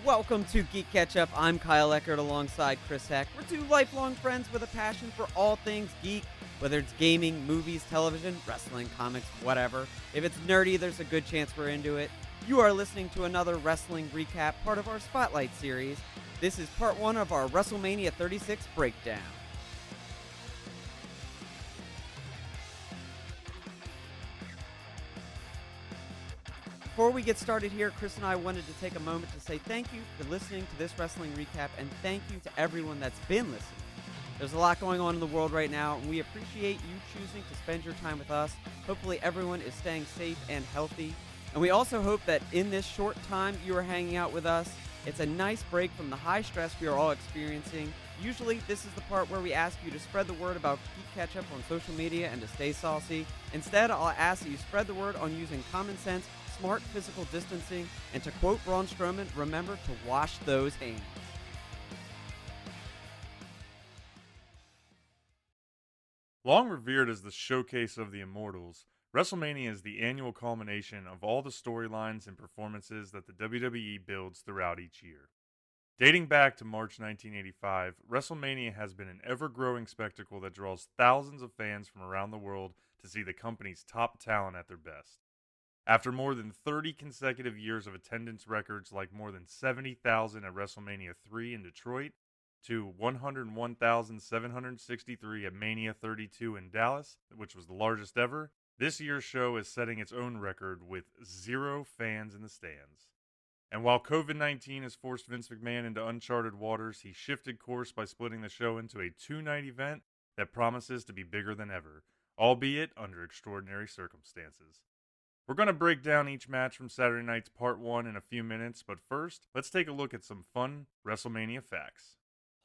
Welcome to GeeK KetchUP. I'm Kyle Eckert alongside Chris Heck. We're two lifelong friends with a passion for all things geek, whether it's gaming, movies, television, wrestling, comics, whatever. If it's nerdy, there's a good chance we're into it. You are listening to another wrestling recap, part of our Spotlight series. This is part one of our WrestleMania 36 breakdown. Before we get started here, Chris and I wanted to take a moment to say thank you for listening to this wrestling recap, and thank you to everyone that's been listening. There's a lot going on in the world right now, and we appreciate you choosing to spend your time with us. Hopefully everyone is staying safe and healthy. And we also hope that in this short time you are hanging out with us, it's a nice break from the high stress we are all experiencing. Usually this is the part where we ask you to spread the word about GeeK KetchUP on social media and to stay saucy. Instead, I'll ask that you spread the word on using common sense, smart physical distancing, and to quote Braun Strowman, remember to wash those hands. Long revered as the showcase of the Immortals, WrestleMania is the annual culmination of all the storylines and performances that the WWE builds throughout each year. Dating back to March 1985, WrestleMania has been an ever-growing spectacle that draws thousands of fans from around the world to see the company's top talent at their best. After more than 30 consecutive years of attendance records like more than 70,000 at WrestleMania 3 in Detroit, to 101,763 at Mania 32 in Dallas, which was the largest ever, this year's show is setting its own record with 0 fans in the stands. And while COVID-19 has forced Vince McMahon into uncharted waters, he shifted course by splitting the show into a 2-night event that promises to be bigger than ever, albeit under extraordinary circumstances. We're going to break down each match from Saturday night's Part 1 in a few minutes, but first, let's take a look at some fun WrestleMania facts.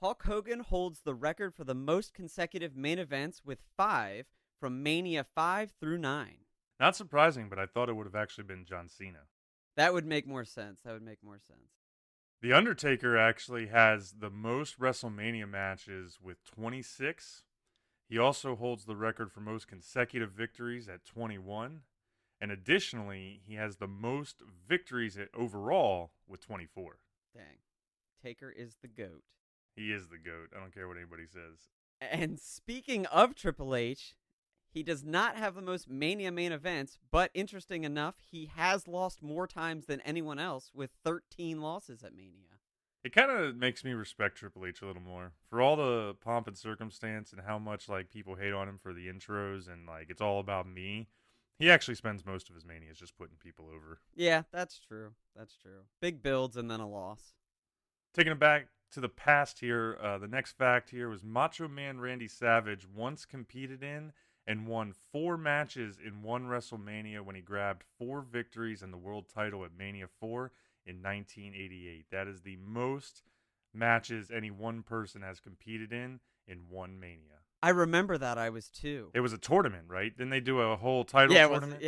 Hulk Hogan holds the record for the most consecutive main events with 5 from Mania 5 through 9. Not surprising, but I thought it would have actually been John Cena. That would make more sense. The Undertaker actually has the most WrestleMania matches with 26. He also holds the record for most consecutive victories at 21. And additionally, he has the most victories overall with 24. Dang. Taker is the GOAT. He is the GOAT. I don't care what anybody says. And speaking of Triple H, he does not have the most Mania main events, but interesting enough, he has lost more times than anyone else with 13 losses at Mania. It kind of makes me respect Triple H a little more. For all the pomp and circumstance and how much like people hate on him for the intros and like it's all about me, he actually spends most of his Manias just putting people over. Yeah, that's true. Big builds and then a loss. Taking it back to the past here, the next fact here was Macho Man Randy Savage once competed in and won 4 matches in one WrestleMania when he grabbed 4 victories and the world title at Mania 4 in 1988. That is the most matches any one person has competed in one Mania. I remember that. I was 2. It was a tournament, right? Didn't they do a whole title tournament?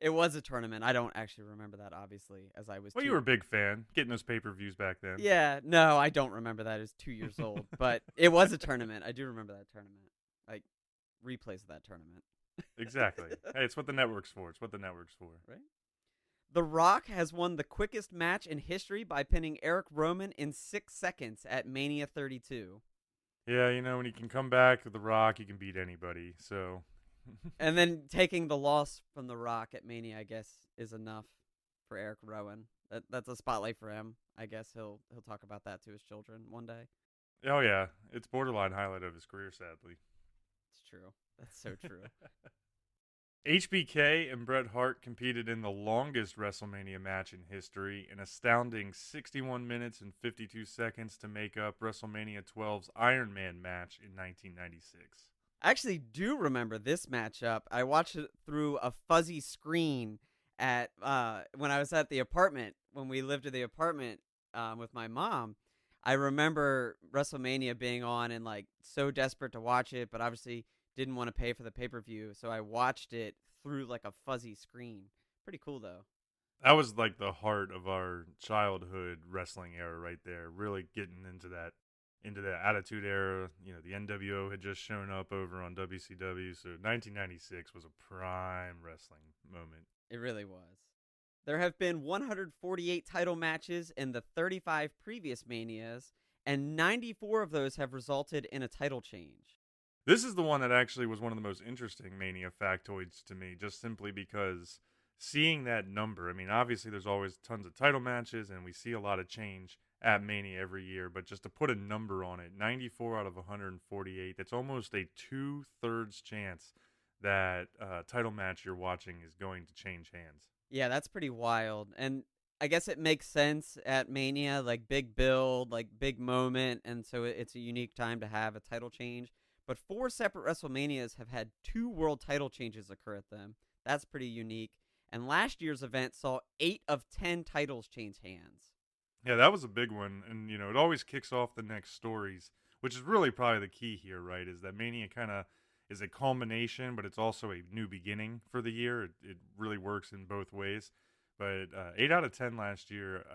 It was a tournament. I don't actually remember that, obviously, as I was 2. Well, you were a big fan, getting those pay-per-views back then. Yeah, no, I don't remember that. I was 2 years old. But it was a tournament. I do remember that tournament. Like, replays of that tournament. Exactly. Hey, it's what the network's for. Right? The Rock has won the quickest match in history by pinning Eric Rowan in 6 seconds at Mania 32. Yeah, you know, when he can come back with The Rock, he can beat anybody, so... And then taking the loss from The Rock at Mania, I guess, is enough for Eric Rowan. That's a spotlight for him. I guess he'll talk about that to his children one day. Oh, yeah. It's borderline highlight of his career, sadly. It's true. That's so true. HBK and Bret Hart competed in the longest WrestleMania match in history, an astounding 61 minutes and 52 seconds to make up WrestleMania 12's Iron Man match in 1996. I actually do remember this matchup. I watched it through a fuzzy screen at when I was at the apartment, when we lived in the apartment with my mom. I remember WrestleMania being on and like so desperate to watch it, but obviously didn't want to pay for the pay-per-view, so I watched it through like a fuzzy screen. Pretty cool though. That was like the heart of our childhood wrestling era right there, really getting into that into the Attitude Era. The NWO had just shown up over on WCW, so 1996 was a prime wrestling moment. It really was. There have been 148 title matches in the 35 previous Manias, and 94 of those have resulted in a title change. This is the one that actually was one of the most interesting Mania factoids to me, just simply because seeing that number, obviously there's always tons of title matches, and we see a lot of change at Mania every year, but just to put a number on it, 94 out of 148, that's almost a 2/3 chance that title match you're watching is going to change hands. Yeah, that's pretty wild. And I guess it makes sense at Mania, like big build, like big moment, and so it's a unique time to have a title change. But 4 separate WrestleManias have had 2 world title changes occur at them. That's pretty unique. And last year's event saw 8 of 10 titles change hands. Yeah, that was a big one, and it always kicks off the next stories, which is really probably the key here, right? Is that Mania kind of is a culmination, but it's also a new beginning for the year. It really works in both ways. But 8 out of 10 last year,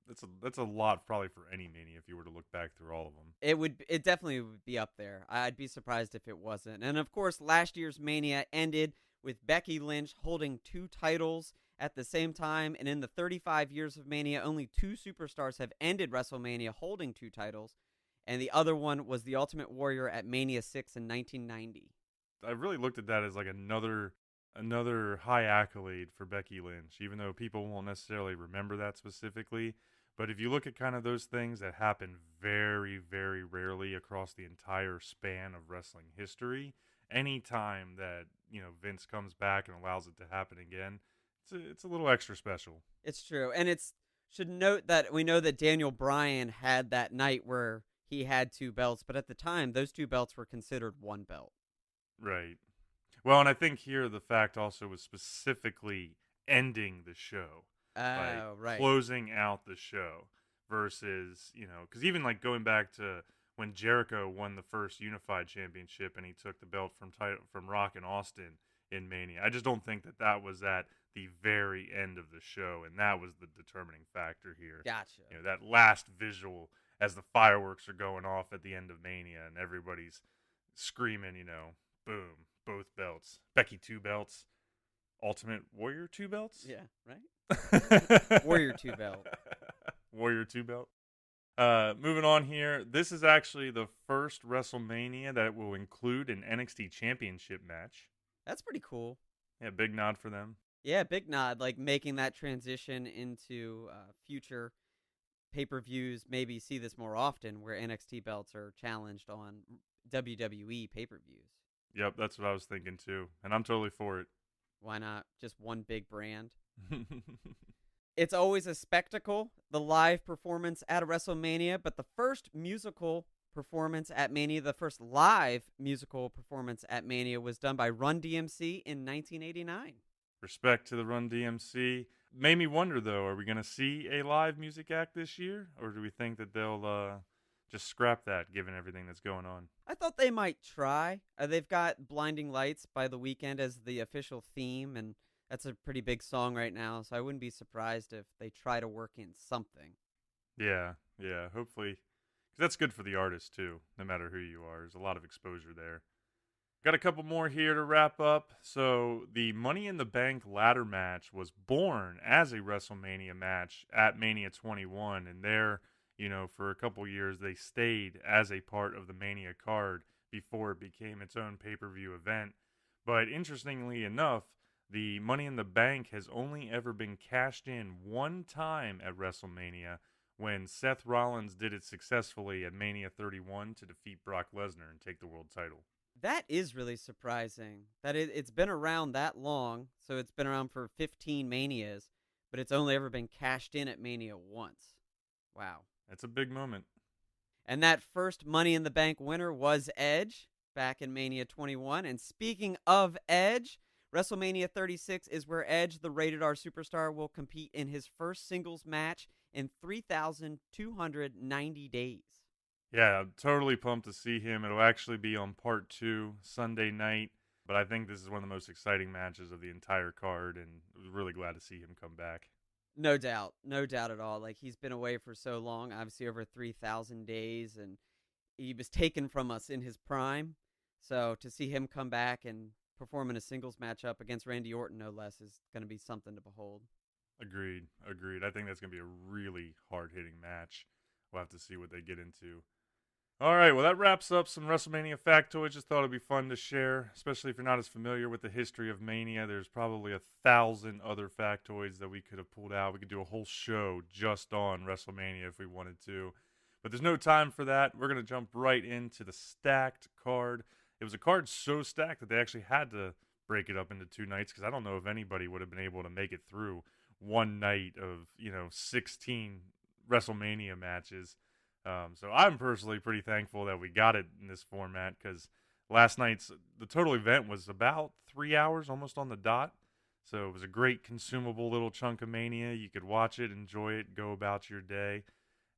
that's a lot probably for any Mania if you were to look back through all of them. It definitely would be up there. I'd be surprised if it wasn't. And of course, last year's Mania ended with Becky Lynch holding 2 titles at the same time, and in the 35 years of Mania, only 2 superstars have ended WrestleMania holding 2 titles, and the other one was the Ultimate Warrior at Mania 6 in 1990. I really looked at that as like another high accolade for Becky Lynch, even though people won't necessarily remember that specifically. But if you look at kind of those things that happen very, very rarely across the entire span of wrestling history, any time that Vince comes back and allows it to happen again, it's a little extra special. It's true, and should note that we know that Daniel Bryan had that night where he had 2 belts, but at the time those 2 belts were considered 1 belt. Right. Well, and I think here the fact also was specifically ending the show. Right. Closing out the show versus, because even like going back to when Jericho won the first unified championship and he took the belt from Rock and Austin in Mania, I just don't think that was at the very end of the show, and that was the determining factor here. Gotcha. That last visual as the fireworks are going off at the end of Mania and everybody's screaming, boom, both belts. Becky 2 belts. Ultimate Warrior 2 belts? Yeah, right? Warrior 2 belt. Warrior 2 belt. Moving on here. This is actually the first WrestleMania that will include an NXT Championship match. That's pretty cool. Yeah, big nod for them. Yeah, big nod, like making that transition into future pay-per-views. Maybe see this more often where NXT belts are challenged on WWE pay-per-views. Yep, that's what I was thinking too, and I'm totally for it. Why not? Just one big brand. It's always a spectacle, the live performance at a WrestleMania, but the first musical performance at Mania, the first live musical performance at Mania was done by Run DMC in 1989. Respect to the Run DMC. Made me wonder, though, are we going to see a live music act this year? Or do we think that they'll just scrap that, given everything that's going on? I thought they might try. They've got Blinding Lights by The Weeknd as the official theme, and that's a pretty big song right now, so I wouldn't be surprised if they try to work in something. Yeah, hopefully. Because that's good for the artist, too, no matter who you are. There's a lot of exposure there. Got a couple more here to wrap up. So the Money in the Bank ladder match was born as a WrestleMania match at Mania 21. And there, for a couple years, they stayed as a part of the Mania card before it became its own pay-per-view event. But interestingly enough, the Money in the Bank has only ever been cashed in one time at WrestleMania when Seth Rollins did it successfully at Mania 31 to defeat Brock Lesnar and take the world title. That is really surprising that it's been around that long. So it's been around for 15 Manias, but it's only ever been cashed in at Mania once. Wow. That's a big moment. And that first Money in the Bank winner was Edge back in Mania 21. And speaking of Edge, WrestleMania 36 is where Edge, the Rated R Superstar, will compete in his first singles match in 3,290 days. Yeah, I'm totally pumped to see him. It'll actually be on part 2 Sunday night, but I think this is one of the most exciting matches of the entire card, and I was really glad to see him come back. No doubt. No doubt at all. Like, he's been away for so long, obviously over 3,000 days, and he was taken from us in his prime. So to see him come back and perform in a singles matchup against Randy Orton, no less, is going to be something to behold. Agreed. Agreed. I think that's going to be a really hard-hitting match. We'll have to see what they get into. All right, well, that wraps up some WrestleMania factoids. Just thought it'd be fun to share, especially if you're not as familiar with the history of Mania. There's probably 1,000 other factoids that we could have pulled out. We could do a whole show just on WrestleMania if we wanted to. But there's no time for that. We're going to jump right into the stacked card. It was a card so stacked that they actually had to break it up into 2 nights because I don't know if anybody would have been able to make it through one night of, 16 WrestleMania matches. So I'm personally pretty thankful that we got it in this format because the total event was about 3 hours, almost on the dot. So it was a great consumable little chunk of Mania. You could watch it, enjoy it, go about your day.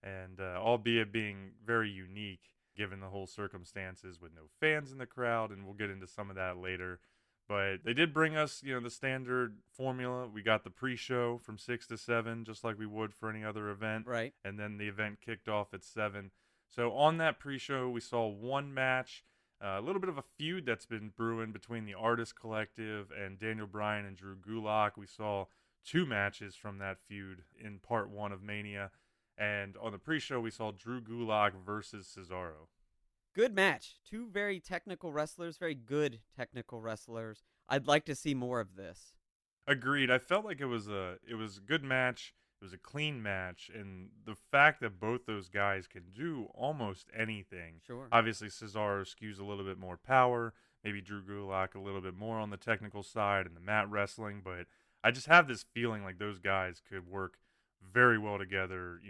And albeit being very unique given the whole circumstances with no fans in the crowd, and we'll get into some of that later. But they did bring us, the standard formula. We got the pre-show from 6 to 7, just like we would for any other event. Right. And then the event kicked off at 7. So on that pre-show, we saw one match, a little bit of a feud that's been brewing between the Artist Collective and Daniel Bryan and Drew Gulak. We saw 2 matches from that feud in part 1 of Mania. And on the pre-show, we saw Drew Gulak versus Cesaro. Good match. 2 very technical wrestlers, very good technical wrestlers. I'd like to see more of this. Agreed. I felt like it was a good match. It was a clean match, and the fact that both those guys can do almost anything. Sure. Obviously, Cesaro skews a little bit more power. Maybe Drew Gulak a little bit more on the technical side and the mat wrestling. But I just have this feeling like those guys could work very well together.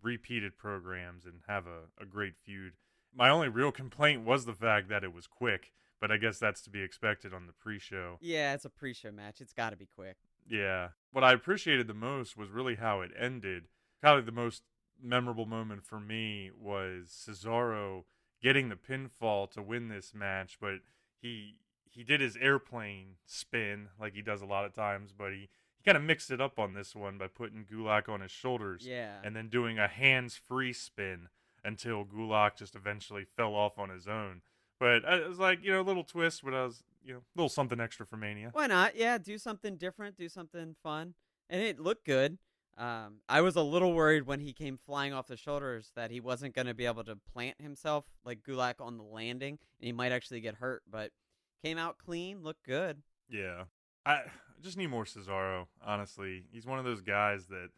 Repeated programs and have a great feud. My only real complaint was the fact that it was quick, but I guess that's to be expected on the pre-show. Yeah, it's a pre-show match. It's got to be quick. Yeah. What I appreciated the most was really how it ended. Probably the most memorable moment for me was Cesaro getting the pinfall to win this match, but he did his airplane spin like he does a lot of times, but he kind of mixed it up on this one by putting Gulak on his shoulders and then doing a hands-free spin until Gulak just eventually fell off on his own. But it was like, a little twist, but I was, a little something extra for Mania. Why not? Yeah, do something different, do something fun. And it looked good. I was a little worried when he came flying off the shoulders that he wasn't going to be able to plant himself like Gulak on the landing, and he might actually get hurt, but came out clean, looked good. Yeah. I just need more Cesaro, honestly. He's one of those guys that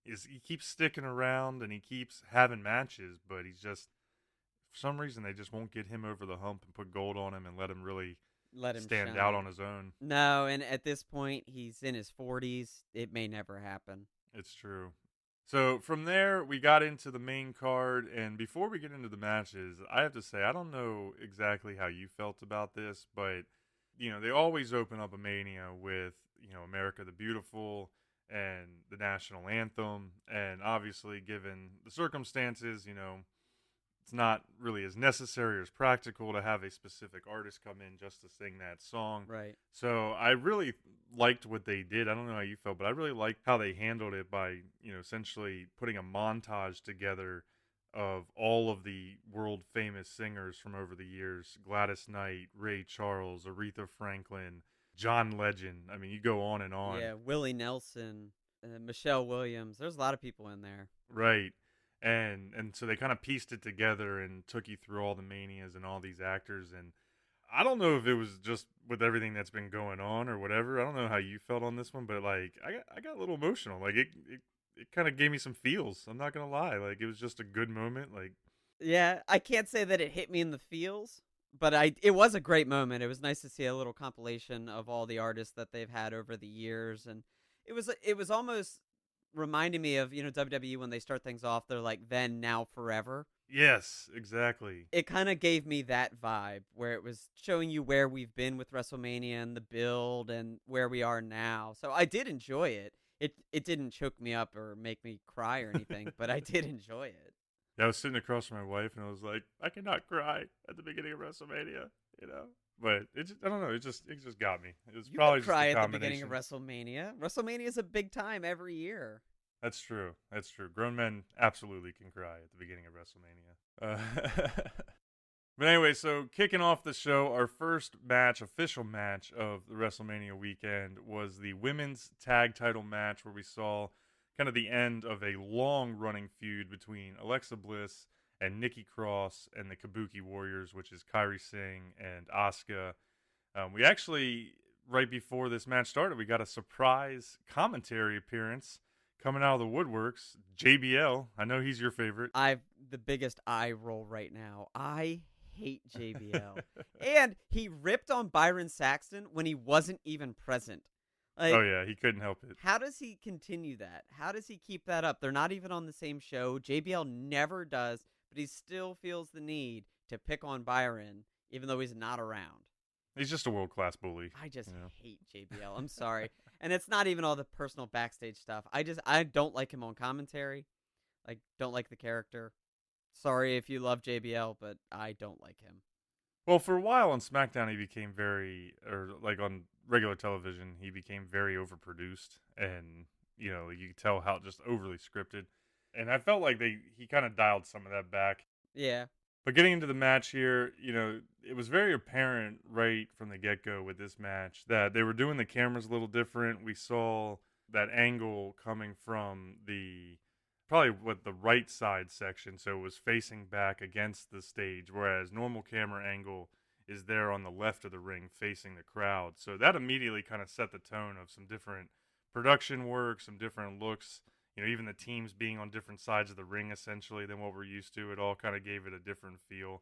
he keeps sticking around and he keeps having matches, but he's just, for some reason, they just won't get him over the hump and put gold on him and let him stand out on his own. No, and at this point, he's in his 40s. It may never happen. It's true. So from there, we got into the main card, and before we get into the matches, I have to say, I don't know exactly how you felt about this, but, they always open up a Mania with, America the Beautiful and the national anthem, and obviously, given the circumstances, it's not really as necessary or as practical to have a specific artist come in just to sing that song. Right. So I really liked what they did. I don't know how you felt, but I really liked how they handled it by, essentially putting a montage together of all of the world famous singers from over the years. Gladys Knight, Ray Charles, Aretha Franklin, John Legend. I mean, you go on and on. Yeah, Willie Nelson, Michelle Williams. There's a lot of people in there. Right. And so they kind of pieced it together and took you through all the Manias and all these actors. And I don't know if it was just with everything that's been going on or whatever. I don't know how you felt on this one, but like I got a little emotional. Like it kind of gave me some feels. I'm not gonna lie. Like it was just a good moment. Like, yeah, I can't say that it hit me in the feels, but it was a great moment. It was nice to see a little compilation of all the artists that they've had over the years, and it was almost reminding me of WWE when they start things off. They're like then, now, forever. Yes, exactly. It kind of gave me that vibe where it was showing you where we've been with WrestleMania and the build and where we are now. So I did enjoy it. It didn't choke me up or make me cry or anything, but I did enjoy it. Yeah, I was sitting across from my wife and I was like, I cannot cry at the beginning of WrestleMania, But I don't know. It just got me. It was You probably could just cry a at the beginning of combination. WrestleMania. WrestleMania is a big time every year. That's true. That's true. Grown men absolutely can cry at the beginning of WrestleMania. But anyway, so kicking off the show, our first match, official match of the WrestleMania weekend, was the women's tag title match where we saw kind of the end of a long-running feud between Alexa Bliss and Nikki Cross and the Kabuki Warriors, which is Kairi Singh and Asuka. We actually, right before this match started, we got a surprise commentary appearance coming out of the woodworks. JBL, I know he's your favorite. I've the biggest eye roll right now. I hate JBL. And he ripped on Byron Saxton when he wasn't even present. Like, Oh yeah, he couldn't help it. how does he continue that? How does he keep that up? They're not even on the same show. JBL never does, but he still feels the need to pick on Byron, even though he's not around. He's just a world-class bully. I just you know? hate JBL. I'm sorry. And it's not even all the personal backstage stuff. I don't like him on commentary. Like, don't like the character. Sorry if you love JBL, but I don't like him. Well, for a while on SmackDown, he became like on regular television, he became very overproduced, and you could tell how just overly scripted. And I felt like he kind of dialed some of that back. Yeah. But getting into the match here, it was very apparent right from the get-go with this match that they were doing the cameras a little different. We saw that angle coming from probably the right side section, so it was facing back against the stage, whereas normal camera angle is there on the left of the ring facing the crowd. So that immediately kind of set the tone of some different production work, some different looks. Even the teams being on different sides of the ring essentially than what we're used to. It all kind of gave it a different feel.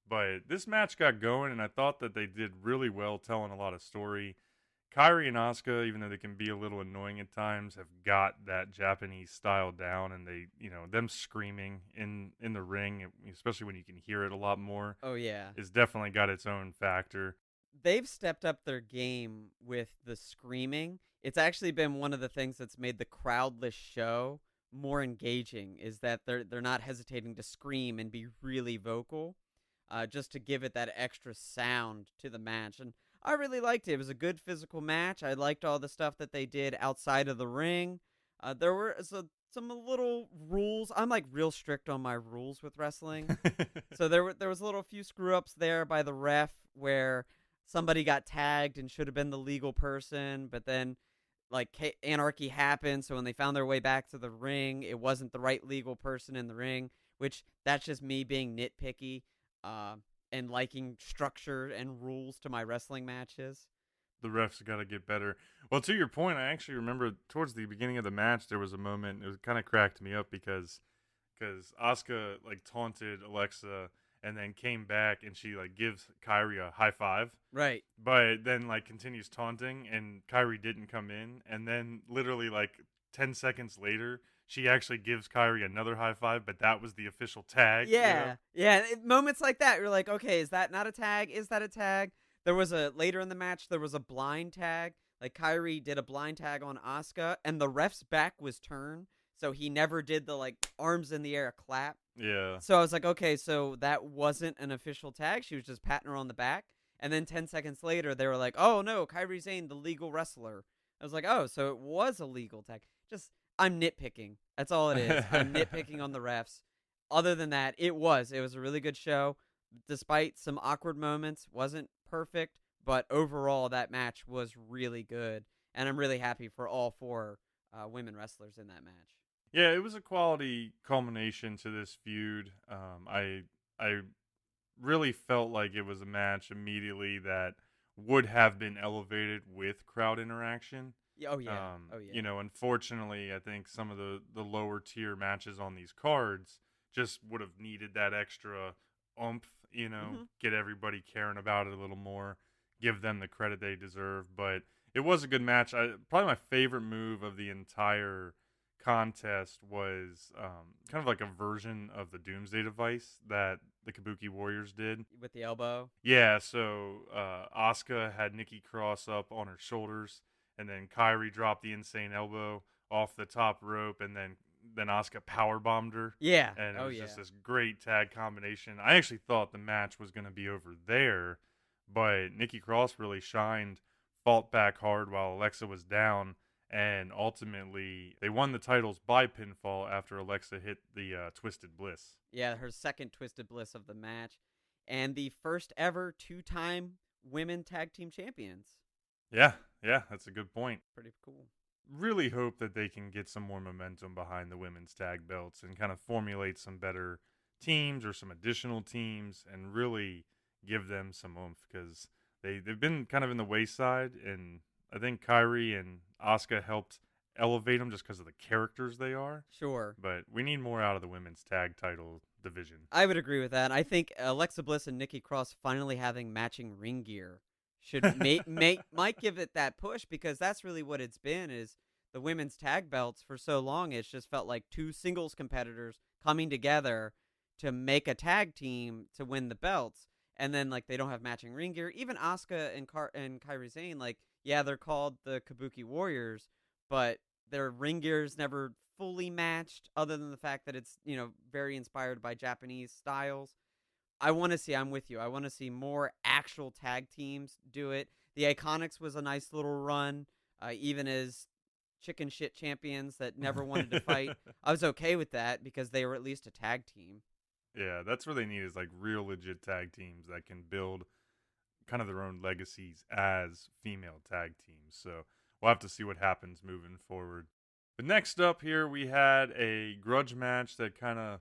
But this match got going, and I thought that they did really well telling a lot of story. Kairi and Asuka, even though they can be a little annoying at times, have got that Japanese style down, and them screaming in the ring, especially when you can hear it a lot more. Oh, yeah. It's definitely got its own factor. They've stepped up their game with the screaming. It's actually been one of the things that's made the crowdless show more engaging, is that they're not hesitating to scream and be really vocal, just to give it that extra sound to the match. And I really liked it. It was a good physical match. I liked all the stuff that they did outside of the ring. There were some little rules. I'm like real strict on my rules with wrestling. So there was a little few screw ups there by the ref where somebody got tagged and should have been the legal person, but then like anarchy happened. So when they found their way back to the ring, it wasn't the right legal person in the ring, which that's just me being nitpicky, and liking structure and rules to my wrestling matches. The refs got to get better. Well, to your point, I actually remember towards the beginning of the match, there was a moment, it kind of cracked me up because Asuka like taunted Alexa and then came back and she like gives Kairi a high five. Right. But then like continues taunting and Kairi didn't come in. And then literally like 10 seconds later, she actually gives Kairi another high five, but that was the official tag. Yeah. Yeah. Moments like that, you're like, okay, is that not a tag? Is that a tag? There was later in the match, there was a blind tag. Like Kairi did a blind tag on Asuka and the ref's back was turned. So he never did the like arms in the air clap. Yeah. So I was like, okay, so that wasn't an official tag. She was just patting her on the back. And then 10 seconds later, they were like, oh, no, Kairi Sane, the legal wrestler. I was like, oh, so it was a legal tag. I'm nitpicking. That's all it is. I'm nitpicking on the refs. Other than that, it was a really good show. Despite some awkward moments, wasn't perfect. But overall, that match was really good. And I'm really happy for all four women wrestlers in that match. Yeah, it was a quality culmination to this feud. I really felt like it was a match immediately that would have been elevated with crowd interaction. Oh yeah. Unfortunately, I think some of the lower tier matches on these cards just would have needed that extra oomph. Get everybody caring about it a little more, give them the credit they deserve. But it was a good match. Probably my favorite move of the entire contest was kind of like a version of the Doomsday Device that the Kabuki Warriors did with the elbow. Yeah, so Asuka had Nikki Cross up on her shoulders, and then Kairi dropped the insane elbow off the top rope, and then Asuka powerbombed her. Yeah, and it was just this great tag combination. I actually thought the match was going to be over there, but Nikki Cross really shined, fought back hard while Alexa was down, and ultimately they won the titles by pinfall after Alexa hit the Twisted Bliss. Yeah, her second Twisted Bliss of the match, and the first ever 2-time women tag team champions. Yeah, that's a good point. Pretty cool. Really hope that they can get some more momentum behind the women's tag belts and kind of formulate some better teams or some additional teams and really give them some oomph, because they've been kind of in the wayside, and I think Kyrie and Asuka helped elevate them just because of the characters they are. Sure. But we need more out of the women's tag title division. I would agree with that. I think Alexa Bliss and Nikki Cross finally having matching ring gear should might give it that push, because that's really what it's been, is the women's tag belts for so long. It's just felt like two singles competitors coming together to make a tag team to win the belts, and then like they don't have matching ring gear. Even Asuka and Kairi Sane, like, yeah, they're called the Kabuki Warriors, but their ring gear's never fully matched, other than the fact that it's, very inspired by Japanese styles. I'm with you. I want to see more actual tag teams do it. The Iconics was a nice little run, even as chicken shit champions that never wanted to fight. I was okay with that because they were at least a tag team. Yeah, that's what they need, is like real legit tag teams that can build kind of their own legacies as female tag teams. So we'll have to see what happens moving forward. But next up here, we had a grudge match that kind of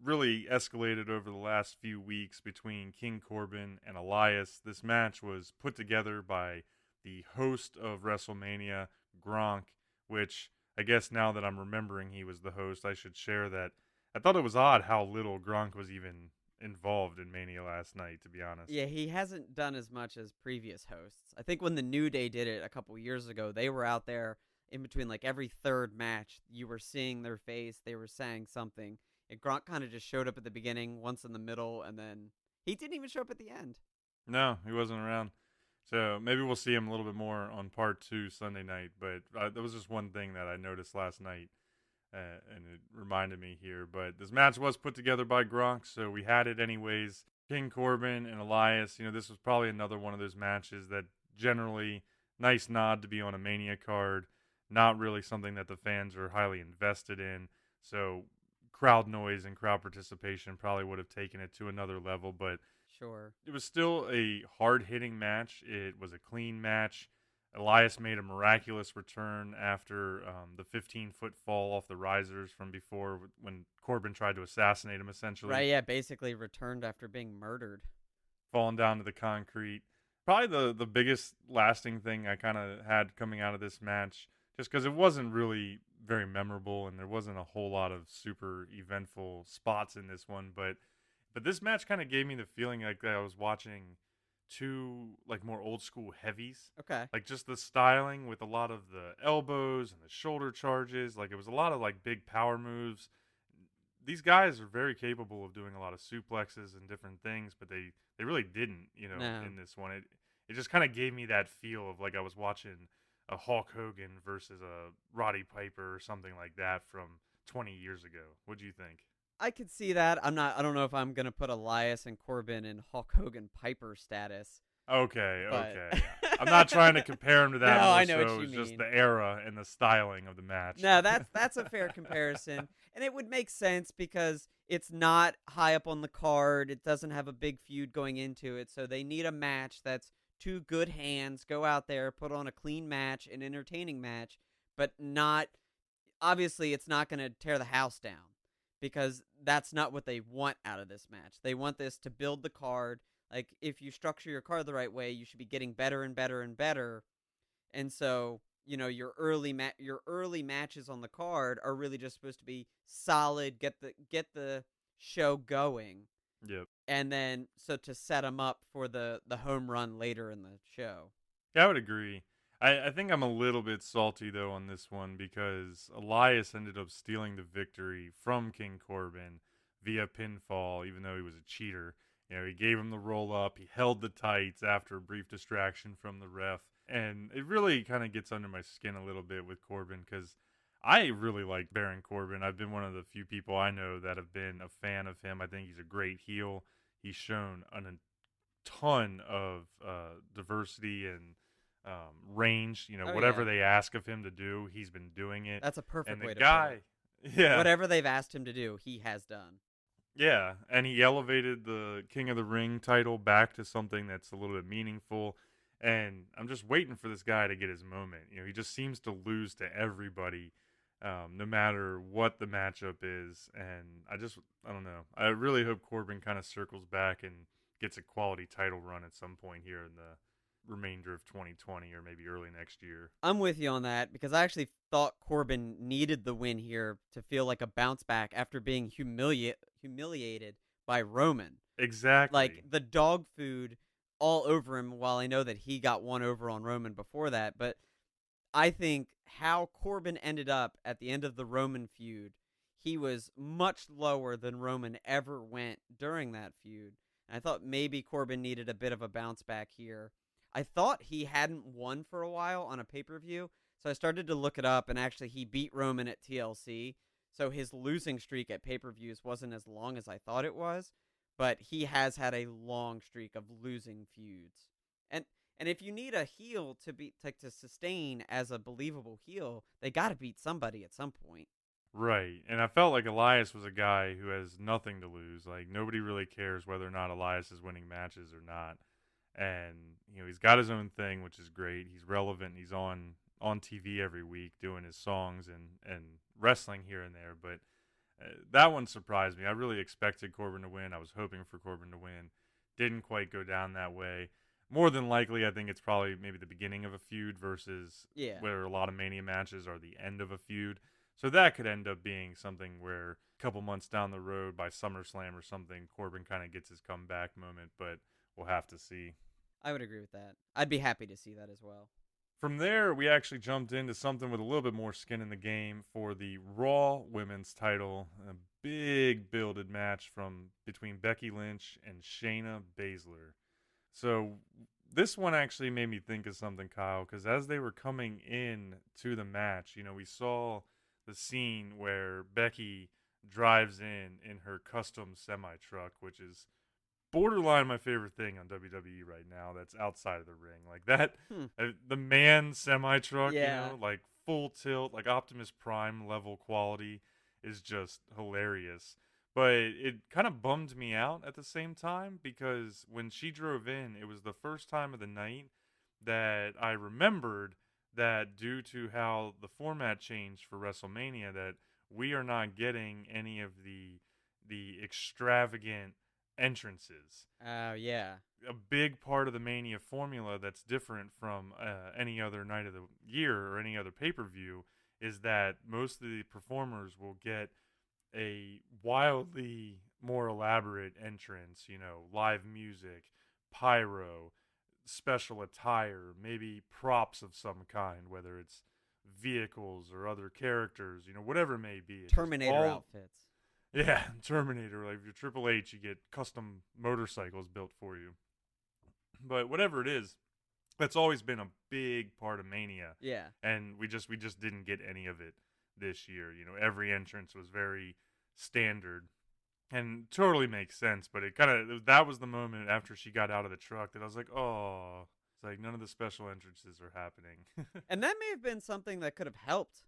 really escalated over the last few weeks between King Corbin and Elias. This match was put together by the host of WrestleMania, Gronk, which I guess now that I'm remembering he was the host, I should share that I thought it was odd how little Gronk was even involved in Mania last night, to be honest. Yeah, he hasn't done as much as previous hosts. I think when the New Day did it a couple years ago, they were out there in between like every third match. You were seeing their face. They were saying something. And Gronk kind of just showed up at the beginning, once in the middle, and then he didn't even show up at the end. No, he wasn't around. So maybe we'll see him a little bit more on part 2 Sunday night. But that was just one thing that I noticed last night, and it reminded me here. But this match was put together by Gronk, so we had it anyways. King Corbin and Elias, this was probably another one of those matches that generally, nice nod to be on a Mania card, not really something that the fans are highly invested in. So crowd noise and crowd participation probably would have taken it to another level, but sure, it was still a hard-hitting match. It was a clean match. Elias made a miraculous return after the 15-foot fall off the risers from before, when Corbin tried to assassinate him, essentially. Right, yeah, basically returned after being murdered. Falling down to the concrete. Probably the biggest lasting thing I kind of had coming out of this match, just because it wasn't really very memorable and there wasn't a whole lot of super eventful spots in this one, but this match kind of gave me the feeling like that I was watching two like more old school heavies. Okay. Like just the styling with a lot of the elbows and the shoulder charges. Like it was a lot of like big power moves. These guys are very capable of doing a lot of suplexes and different things, but they really didn't, No. in this one. It just kind of gave me that feel of like I was watching a Hulk Hogan versus a Roddy Piper or something like that from 20 years ago. What do you think? I could see that. I don't know if I'm going to put Elias and Corbin in Hulk Hogan Piper status. Okay. But... Yeah. I'm not trying to compare him to that. No, I so know what you it's mean. just the era and the styling of the match. No, that's a fair comparison. And it would make sense because it's not high up on the card. It doesn't have a big feud going into it. So they need a match that's two good hands, go out there, put on a clean match, an entertaining match, but not, obviously it's not going to tear the house down, because that's not what they want out of this match. They want this to build the card. Like, if you structure your card the right way, you should be getting better and better and better. And so, your early matches on the card are really just supposed to be solid, get the show going. Yep. And then, so to set them up for the home run later in the show. Yeah, I would agree. I think I'm a little bit salty, though, on this one, because Elias ended up stealing the victory from King Corbin via pinfall, even though he was a cheater. He gave him the roll-up. He held the tights after a brief distraction from the ref. And it really kind of gets under my skin a little bit with Corbin, because I really like Baron Corbin. I've been one of the few people I know that have been a fan of him. I think he's a great heel. He's shown an ton of diversity and range. You know, Oh whatever yeah, they ask of him to do, he's been doing it. that's a And perfect the way to put it. guy, yeah, Whatever they've asked him to do, he has done. yeah, and he elevated the King of the Ring title back to something that's a little bit meaningful. And I'm just waiting for this guy to get his moment. You know, he just seems to lose to everybody, no matter what the matchup is. And I don't know. I really hope Corbin kind of circles back and gets a quality title run at some point here in the remainder of 2020 or maybe early next year. I'm with you on that because I actually thought Corbin needed the win here to feel like a bounce back after being humiliated by Roman. Exactly. Like the dog food all over him, while I know that he got one over on Roman before that. But I think how Corbin ended up at the end of the Roman feud, he was much lower than Roman ever went during that feud. And I thought maybe Corbin needed a bit of a bounce back here. I thought he hadn't won for a while on a pay-per-view, so I started to look it up, and actually he beat Roman at TLC, so his losing streak at pay-per-views wasn't as long as I thought it was, but he has had a long streak of losing feuds. And and if you need a heel to sustain as a believable heel, they got to beat somebody at some point. Right. And I felt like Elias was a guy who has nothing to lose. Like nobody really cares whether or not Elias is winning matches or not. And you know, he's got his own thing, which is great. He's relevant. He's on TV every week doing his songs and wrestling here and there, but that one surprised me. I really expected Corbin to win. I was hoping for Corbin to win. Didn't quite go down that way. More than likely, I think it's probably maybe the beginning of a feud versus Yeah. where a lot of Mania matches are the end of a feud. So that could end up being something where a couple months down the road by SummerSlam or something, Corbin kind of gets his comeback moment, but we'll have to see. I would agree with that. I'd be happy to see that as well. From there, we actually jumped into something with a little bit more skin in the game for the Raw Women's title. A big builded match from between Becky Lynch and Shayna Baszler. So this one actually made me think of something, Kyle, because as they were coming in to the match, you know, we saw the scene where Becky drives in her custom semi truck, which is borderline my favorite thing on WWE right now. That's outside of the ring, like that. Hmm. The man semi truck, Yeah. you know, like full tilt, like Optimus Prime level quality, is just hilarious. But it kind of bummed me out at the same time because when she drove in, it was the first time of the night that I remembered that due to how the format changed for WrestleMania, that we are not getting any of the extravagant entrances. Oh, yeah. A big part of the Mania formula that's different from any other night of the year or any other pay-per-view is that most of the performers will get a wildly more elaborate entrance, you know, live music, pyro, special attire, maybe props of some kind, whether it's vehicles or other characters, you know, whatever it may be. It's just Terminator outfits. yeah, Terminator. Like if you're Triple H, you get custom motorcycles built for you. But whatever it is, that's always been a big part of Mania, Yeah. and we just didn't get any of it this year. You know, every entrance was very standard, and totally makes sense. But it kind of that was the moment after she got out of the truck that I was like, oh, it's like none of the special entrances are happening. And that may have been something that could have helped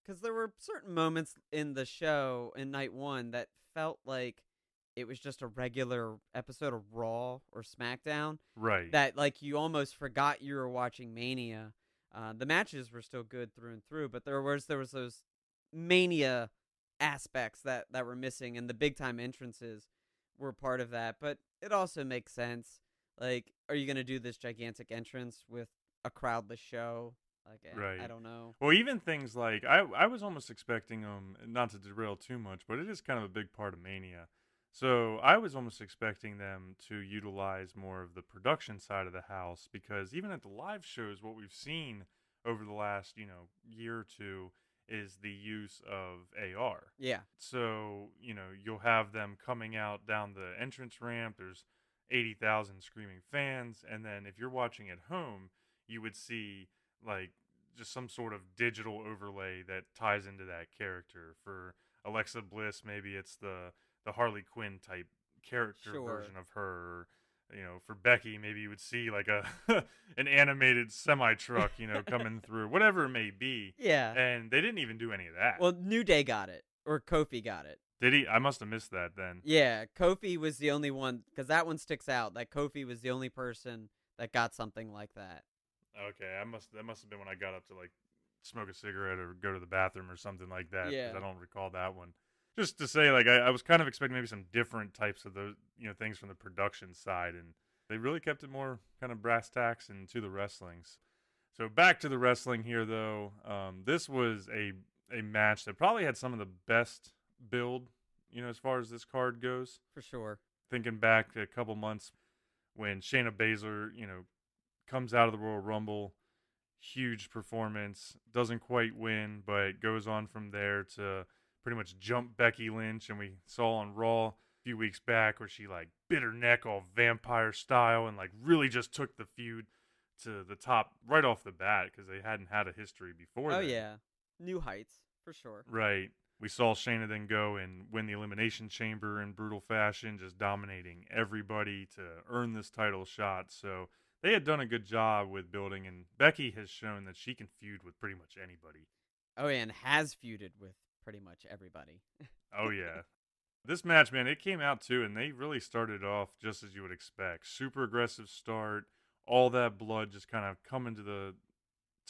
because there were certain moments in the show in night one that felt like it was just a regular episode of Raw or SmackDown Right. that like you almost forgot you were watching Mania. The matches were still good through and through, but there was those Mania aspects that were missing, and the big time entrances were part of that. But it also makes sense. Like, are you gonna do this gigantic entrance with a crowdless show? Like, Right. I don't know. Well, even things like I was almost expecting them, not to derail too much, but it is kind of a big part of Mania. So I was almost expecting them to utilize more of the production side of the house because even at the live shows, what we've seen over the last, you know, year or two is the use of AR. Yeah. So, you know, you'll have them coming out down the entrance ramp. There's 80,000 screaming fans. And then if you're watching at home, you would see like just some sort of digital overlay that ties into that character. For Alexa Bliss, maybe it's the Harley Quinn type character Sure. version of her. For Becky, maybe you would see like a an animated semi truck, coming through, whatever it may be. Yeah. And they didn't even do any of that. Well, New Day got it, or Kofi got it. Did he? I must have missed that then. Yeah, Kofi was the only one, because that one sticks out. That Kofi was the only person that got something like that. Okay, that must have been when I got up to like smoke a cigarette or go to the bathroom or something like that. Yeah. Because I don't recall that one. Just to say, like I was kind of expecting maybe some different types of those, things from the production side, and they really kept it more kind of brass tacks and to the wrestlings. So back to the wrestling here, though. This was a match that probably had some of the best build, as far as this card goes. For sure. Thinking back a couple months when Shayna Baszler, comes out of the Royal Rumble, huge performance, doesn't quite win, but goes on from there to pretty much jump Becky Lynch, and we saw on Raw a few weeks back where she like bit her neck all vampire style and like really just took the feud to the top right off the bat because they hadn't had a history before. Oh then. yeah, new heights for sure. Right. We saw Shayna then go and win the Elimination Chamber in brutal fashion, just dominating everybody to earn this title shot. So they had done a good job with building, and Becky has shown that she can feud with pretty much anybody. Oh yeah, and has feuded with pretty much everybody. Oh yeah. This match, man, it came out too, and they really started off just as you would expect. Super aggressive start, all that blood just kind of coming to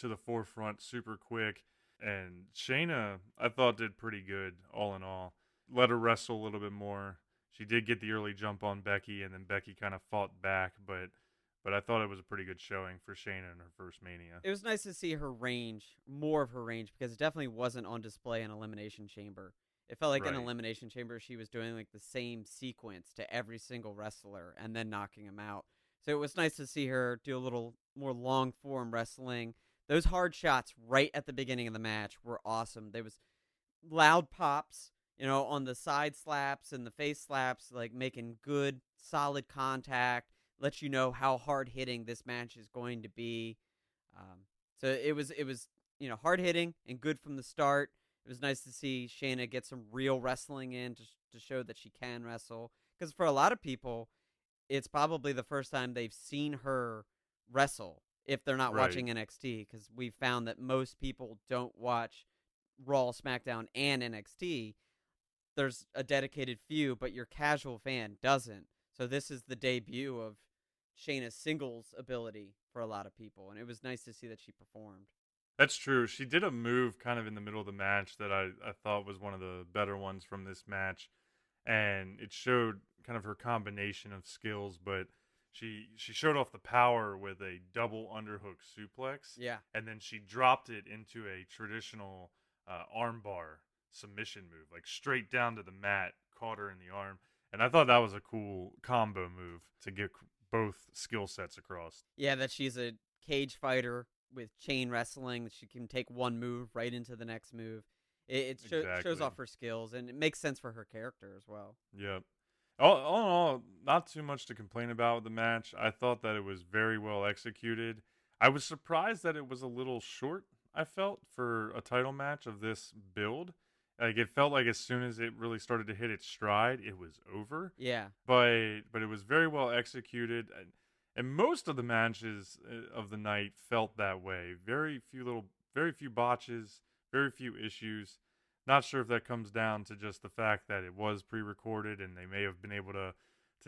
the forefront super quick. And Shayna, I thought, did pretty good all in all. Let her wrestle a little bit more. She did get the early jump on Becky, and then Becky kind of fought back, but I thought it was a pretty good showing for Shayna in her first Mania. It was nice to see her range, more of her range, because it definitely wasn't on display in Elimination Chamber. It felt like in Right. Elimination Chamber she was doing like the same sequence to every single wrestler and then knocking them out. So it was nice to see her do a little more long form wrestling. Those hard shots right at the beginning of the match were awesome. There was loud pops, on the side slaps and the face slaps, like making good, solid contact, let you know how hard hitting this match is going to be. So it was hard hitting and good from the start. It was nice to see Shayna get some real wrestling in to show that she can wrestle. Because for a lot of people, it's probably the first time they've seen her wrestle if they're not Right. watching NXT. Because we've found that most people don't watch Raw, SmackDown, and NXT. There's a dedicated few, but your casual fan doesn't. So this is the debut of Shayna's singles ability for a lot of people. And it was nice to see that she performed. That's true. She did a move kind of in the middle of the match that I thought was one of the better ones from this match. And it showed kind of her combination of skills, but she showed off the power with a double underhook suplex. Yeah. And then she dropped it into a traditional armbar submission move, like straight down to the mat, caught her in the arm. And I thought that was a cool combo move to get both skill sets across. Yeah, that she's a cage fighter with chain wrestling, that she can take one move right into the next move. It shows Exactly. off her skills, and it makes sense for her character as well. Yep. All in all, not too much to complain about with the match. I thought that it was very well executed. I was surprised that it was a little short, I felt, for a title match of this build. Like, it felt like as soon as it really started to hit its stride, it was over. Yeah. But it was very well executed. And most of the matches of the night felt that way. Very few botches, very few issues. Not sure if that comes down to just the fact that it was pre-recorded and they may have been able to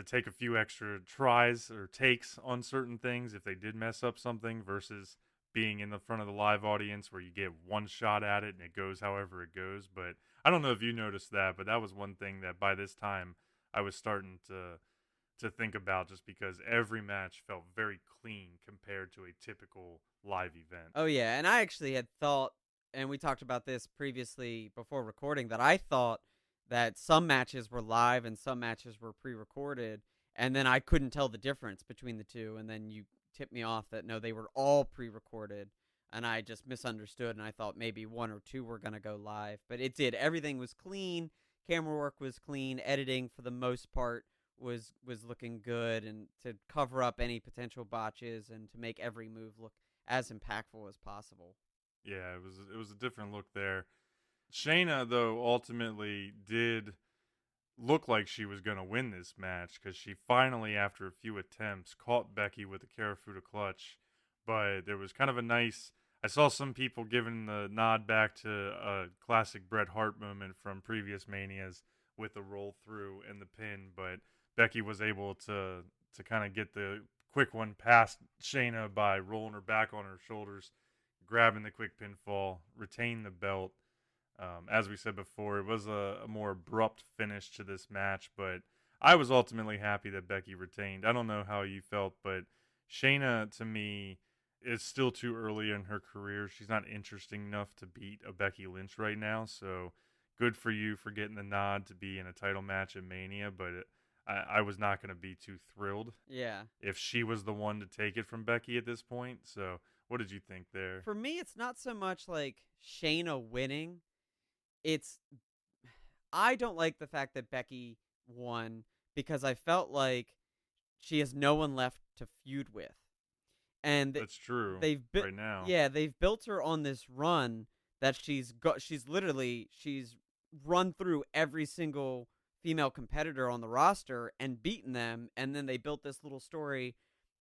take a few extra tries or takes on certain things if they did mess up something versus being in the front of the live audience where you get one shot at it and it goes however it goes. But I don't know if you noticed that, but that was one thing that by this time I was starting to think about, just because every match felt very clean compared to a typical live event. Oh, yeah, and I actually had thought, and we talked about this previously before recording, that I thought that some matches were live and some matches were pre-recorded, and then I couldn't tell the difference between the two, and then you tipped me off that, no, they were all pre-recorded, and I just misunderstood, and I thought maybe one or two were going to go live, but it did. Everything was clean, camera work was clean, editing for the most part was looking good, and to cover up any potential botches and to make every move look as impactful as possible. Yeah, it was a different look there. Shayna, though, ultimately did looked like she was going to win this match because she finally, after a few attempts, caught Becky with a Karafuda clutch. But there was kind of a nice. I saw some people giving the nod back to a classic Bret Hart moment from previous Manias with the roll through and the pin, but Becky was able to kind of get the quick one past Shayna by rolling her back on her shoulders, grabbing the quick pinfall, retain the belt. As we said before, it was a more abrupt finish to this match, but I was ultimately happy that Becky retained. I don't know how you felt, but Shayna, to me, is still too early in her career. She's not interesting enough to beat a Becky Lynch right now, so good for you for getting the nod to be in a title match at Mania, but I was not going to be too thrilled if she was the one to take it from Becky at this point. So what did you think there? For me, it's not so much like Shayna winning. I don't like the fact that Becky won because I felt like she has no one left to feud with. And That's true. Right now. Yeah, they've built her on this run that she's run through every single female competitor on the roster and beaten them, and then they built this little story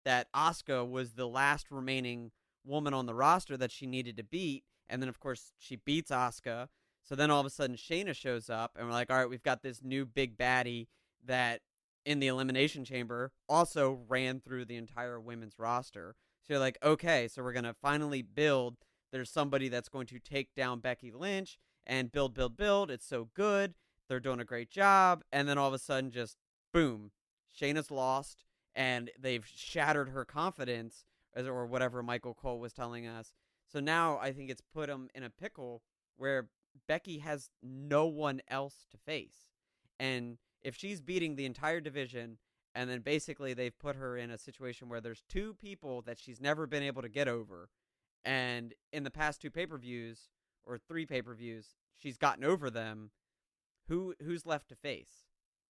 that Asuka was the last remaining woman on the roster that she needed to beat, and then of course she beats Asuka. So then all of a sudden Shayna shows up, and we're like, all right, we've got this new big baddie that in the Elimination Chamber also ran through the entire women's roster. So you're like, okay, so we're going to finally build. There's somebody that's going to take down Becky Lynch and build. It's so good. They're doing a great job. And then all of a sudden, just boom, Shayna's lost, and they've shattered her confidence, or whatever Michael Cole was telling us. So now I think it's put them in a pickle where Becky has no one else to face. And if she's beating the entire division, and then basically they've put her in a situation where there's two people that she's never been able to get over, and in the past two pay-per-views, or three pay-per-views, she's gotten over them, who's left to face?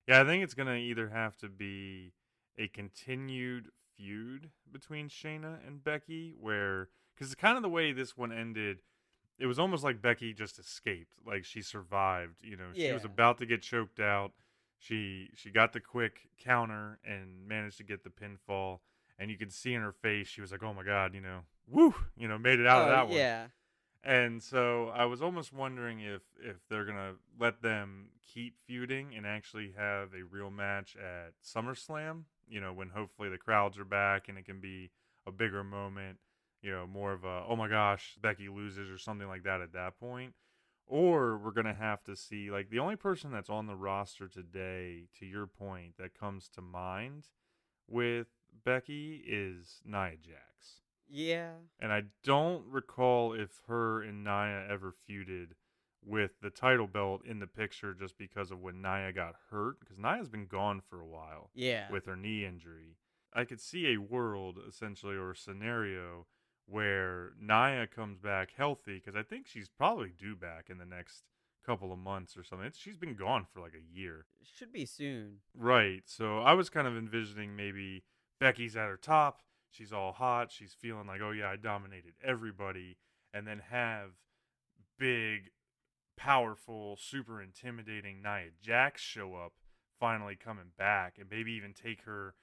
Yeah, I think it's going to either have to be a continued feud between Shayna and Becky, because it's kind of the way this one ended. It was almost like Becky just escaped, like she survived. She was about to get choked out. She got the quick counter and managed to get the pinfall, and you could see in her face she was like, "Oh my god, woo, made it out of that one." Yeah. And so I was almost wondering if they're gonna let them keep feuding and actually have a real match at SummerSlam. When hopefully the crowds are back and it can be a bigger moment. More of a, oh my gosh, Becky loses or something like that at that point. Or we're going to have to see, like, the only person that's on the roster today, to your point, that comes to mind with Becky is Nia Jax. Yeah. And I don't recall if her and Nia ever feuded with the title belt in the picture just because of when Nia got hurt, because Nia's been gone for a while with her knee injury. I could see a world, essentially, or a scenario where Nia comes back healthy, because I think she's probably due back in the next couple of months or something. She's been gone for like a year. It should be soon. Right. So I was kind of envisioning maybe Becky's at her top. She's all hot. She's feeling like, oh yeah, I dominated everybody. And then have big, powerful, super intimidating Nia Jax show up, finally coming back, and maybe even take her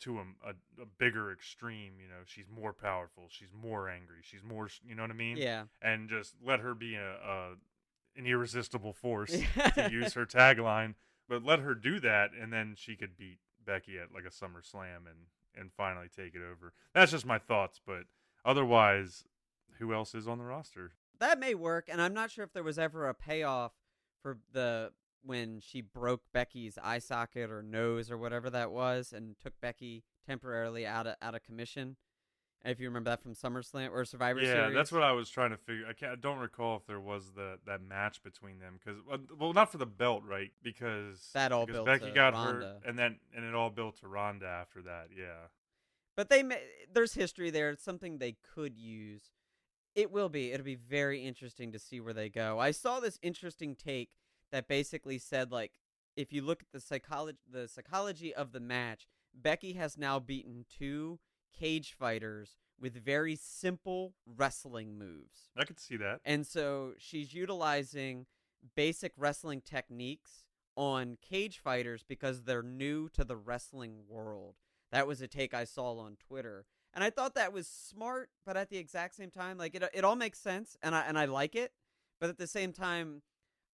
to a bigger extreme. She's more powerful, she's more angry, she's more, you know what I mean? Yeah. And just let her be an irresistible force, to use her tagline, but let her do that, and then she could beat Becky at like a SummerSlam and finally take it over. That's just my thoughts, but otherwise, who else is on the roster? That may work, and I'm not sure if there was ever a payoff for when she broke Becky's eye socket or nose or whatever that was, and took Becky temporarily out of commission. If you remember that from SummerSlam or Survivor Series. Yeah, that's what I was trying to figure. I don't recall if there was that match between them, because not for the belt, right? Because built Becky got Ronda. hurt, and it all built to Ronda after that. Yeah, but there's history there. It's something they could use. It'll be very interesting to see where they go. I saw this interesting take that basically said, like, if you look at the psychology of the match, Becky has now beaten two cage fighters with very simple wrestling moves. I could see that. And so she's utilizing basic wrestling techniques on cage fighters because they're new to the wrestling world. That was a take I saw on Twitter. And I thought that was smart, but at the exact same time, like it all makes sense and I like it. But at the same time,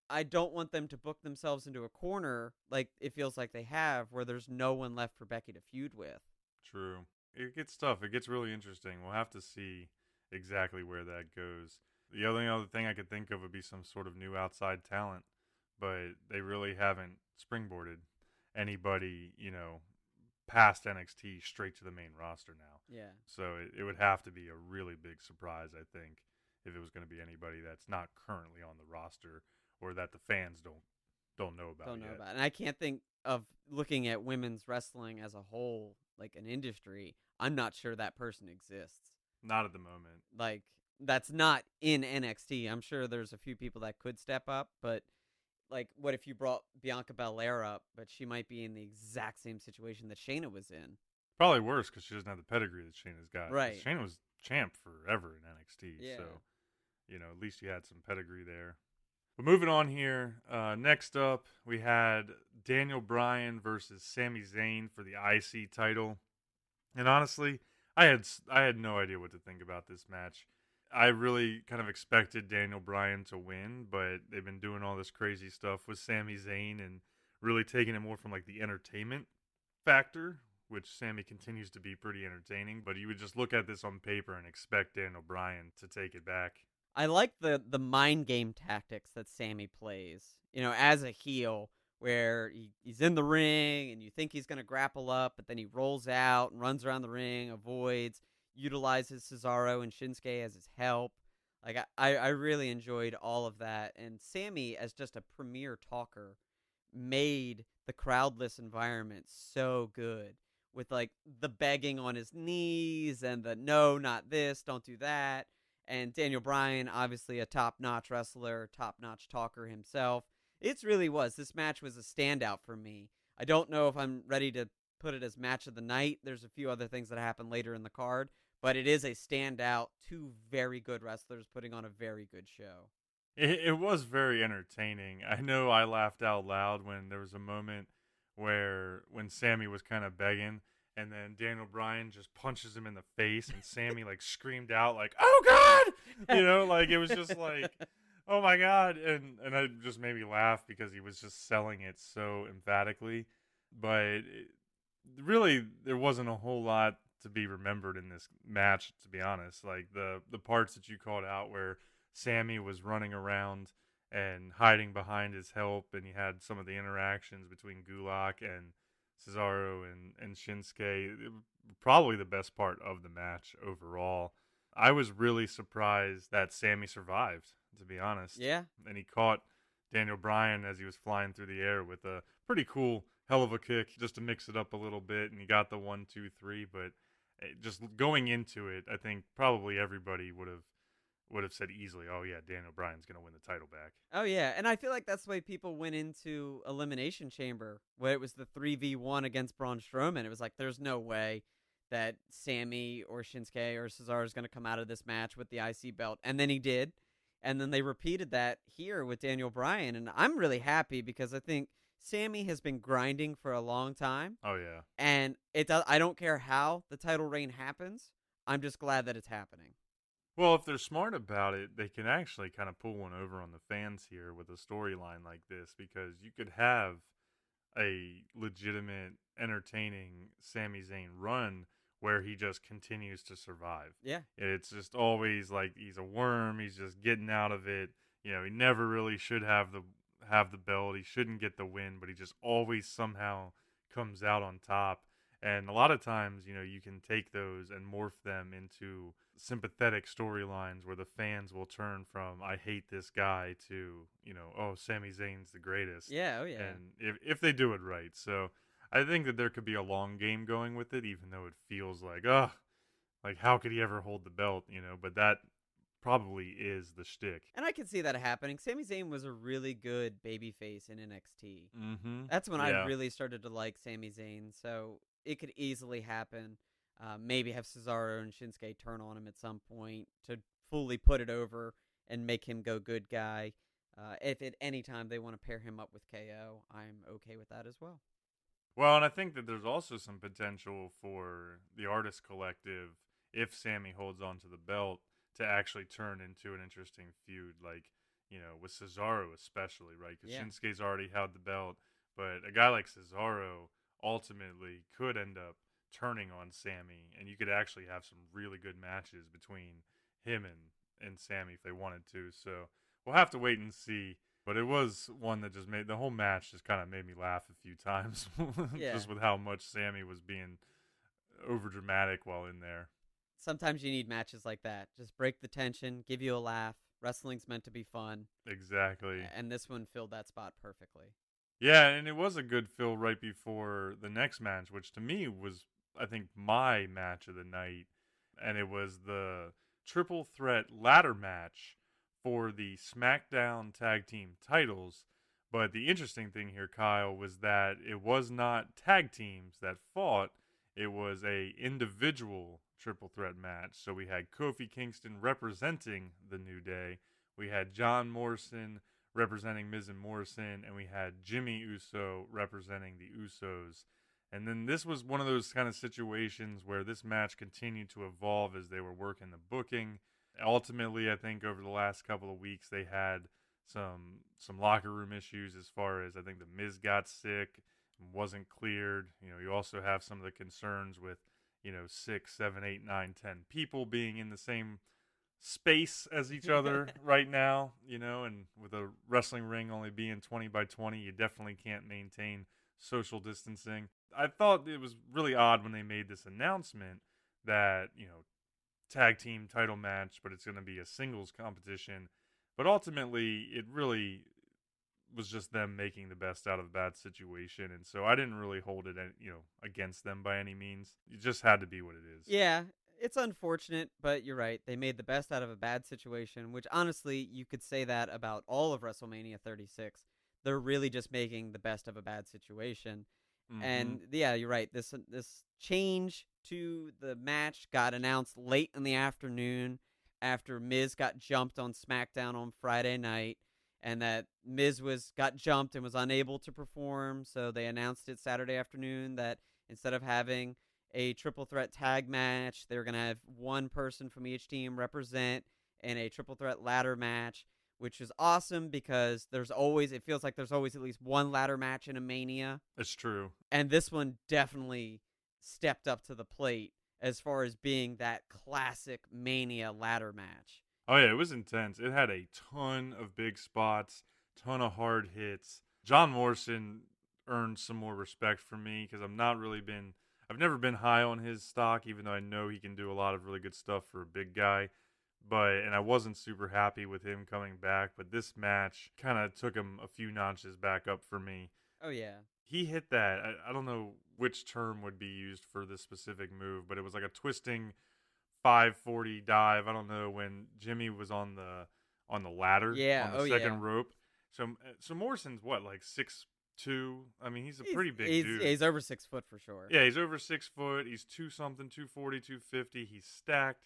I don't want them to book themselves into a corner like it feels like they have, where there's no one left for Becky to feud with. True. It gets tough. It gets really interesting. We'll have to see exactly where that goes. The only other thing I could think of would be some sort of new outside talent, but they really haven't springboarded anybody, past NXT straight to the main roster now. Yeah. So it would have to be a really big surprise, I think, if it was going to be anybody that's not currently on the roster or that the fans don't know about yet. And I can't think of, looking at women's wrestling as a whole, like an industry, I'm not sure that person exists. Not at the moment. Like, that's not in NXT. I'm sure there's a few people that could step up, but like, what if you brought Bianca Belair up, but she might be in the exact same situation that Shayna was in? Probably worse because she doesn't have the pedigree that Shayna's got. Right. Shayna was champ forever in NXT. Yeah. So, at least you had some pedigree there. But moving on here, next up, we had Daniel Bryan versus Sami Zayn for the IC title. And honestly, I had no idea what to think about this match. I really kind of expected Daniel Bryan to win, but they've been doing all this crazy stuff with Sami Zayn and really taking it more from like the entertainment factor, which Sami continues to be pretty entertaining. But you would just look at this on paper and expect Daniel Bryan to take it back. I like the mind game tactics that Sami plays, as a heel, where he's in the ring and you think he's going to grapple up, but then he rolls out and runs around the ring, avoids, utilizes Cesaro and Shinsuke as his help. Like, I really enjoyed all of that. And Sami, as just a premier talker, made the crowdless environment so good with, like, the begging on his knees and the no, not this, don't do that. And Daniel Bryan, obviously a top-notch wrestler, top-notch talker himself. It really was. This match was a standout for me. I don't know if I'm ready to put it as match of the night. There's a few other things that happen later in the card, but it is a standout. Two very good wrestlers putting on a very good show. It was very entertaining. I know I laughed out loud when there was a moment when Sami was kind of begging, and then Daniel Bryan just punches him in the face, and Sami like screamed out like, "Oh God!" Like it was just like, "Oh my God!" And it just made me laugh because he was just selling it so emphatically. But really, there wasn't a whole lot to be remembered in this match, to be honest. Like the parts that you called out where Sami was running around and hiding behind his help, and he had some of the interactions between Gulak and Cesaro and Shinsuke, probably the best part of the match overall. I was really surprised that Sami survived, to be honest. Yeah. And he caught Daniel Bryan as he was flying through the air with a pretty cool hell of a kick just to mix it up a little bit, and he got the 1, 2, 3. But just going into it, I think probably everybody would have said easily, "Oh yeah, Daniel Bryan's going to win the title back." Oh yeah, and I feel like that's the way people went into Elimination Chamber, where it was the 3v1 against Braun Strowman. It was like, there's no way that Sami or Shinsuke or Cesaro is going to come out of this match with the IC belt, and then he did, and then they repeated that here with Daniel Bryan, and I'm really happy because I think Sami has been grinding for a long time. Oh yeah, and I don't care how the title reign happens. I'm just glad that it's happening. well, if they're smart about it, they can actually kind of pull one over on the fans here with a storyline like this, because you could have a legitimate, entertaining Sami Zayn run where he just continues to survive. Yeah. It's just always like he's a worm. He's just getting out of it. He never really should have the belt. He shouldn't get the win, but he just always somehow comes out on top. And a lot of times, you can take those and morph them into sympathetic storylines where the fans will turn from "I hate this guy" to, "Oh, Sami Zayn's the greatest." Yeah, oh yeah. And if they do it right. So I think that there could be a long game going with it, even though it feels like, like how could he ever hold the belt, But that probably is the shtick. And I can see that happening. Sami Zayn was a really good babyface in NXT. Mm-hmm. That's when I really started to like Sami Zayn. So it could easily happen. Maybe have Cesaro and Shinsuke turn on him at some point to fully put it over and make him go good guy. If at any time they want to pair him up with KO, I'm okay with that as well. Well, and I think that there's also some potential for the Artist Collective, if Sammy holds on to the belt, to actually turn into an interesting feud, like, with Cesaro especially, right? Because Yeah. Shinsuke's already held the belt, but a guy like Cesaro ultimately could end up turning on Sammy, and you could actually have some really good matches between him and Sammy if they wanted to. So we'll have to wait and see. But it was one that just made the whole match just kind of made me laugh a few times, Yeah. just with how much Sammy was being over dramatic while in there. Sometimes you need matches like that. Just break the tension, give you a laugh. Wrestling's meant to be fun. Exactly. And this one filled that spot perfectly. Yeah, and it was a good fill right before the next match, which to me was, I think, my match of the night. And it was the triple threat ladder match for the SmackDown Tag Team titles. But the interesting thing here, Kyle, was that it was not tag teams that fought. It was a individual triple threat match. So we had Kofi Kingston representing the New Day. We had John Morrison representing Miz and Morrison, and we had Jimmy Uso representing the Usos. And then this was one of those kind of situations where this match continued to evolve as they were working the booking. Ultimately, I think over the last couple of weeks, they had some locker room issues as far as I think the Miz got sick and wasn't cleared. You also have some of the concerns with 6, 7, 8, 9, 10 people being in the same space as each other right now, and with a wrestling ring only being 20 by 20, you definitely can't maintain social distancing. I thought it was really odd when they made this announcement that, tag team title match, but it's going to be a singles competition. But ultimately, it really was just them making the best out of a bad situation. And so I didn't really hold it, against them by any means. It just had to be what it is. Yeah, it's unfortunate, but you're right. They made the best out of a bad situation, which honestly, you could say that about all of WrestleMania 36. They're really just making the best of a bad situation. Mm-hmm. And yeah, you're right. This change to the match got announced late in the afternoon after Miz got jumped on SmackDown on Friday night, and that Miz got jumped and was unable to perform. So they announced it Saturday afternoon that instead of having a triple threat tag match, they're going to have one person from each team represent in a triple threat ladder match, which is awesome because it feels like there's always at least one ladder match in a Mania. It's true. And this one definitely stepped up to the plate as far as being that classic Mania ladder match. Oh, yeah, it was intense. It had a ton of big spots, ton of hard hits. John Morrison earned some more respect from me because I've never been high on his stock, even though I know he can do a lot of really good stuff for a big guy. And I wasn't super happy with him coming back, but this match kind of took him a few notches back up for me. Oh, yeah. He hit that. I don't know which term would be used for this specific move, but it was like a twisting 540 dive. I don't know, when Jimmy was on the ladder, Yeah. on the second rope. So Morrison's what, like 6'2"? I mean, he's a pretty big dude. He's over 6 foot for sure. Yeah, he's over 6 foot. He's 2-something, 240, 250. He's stacked.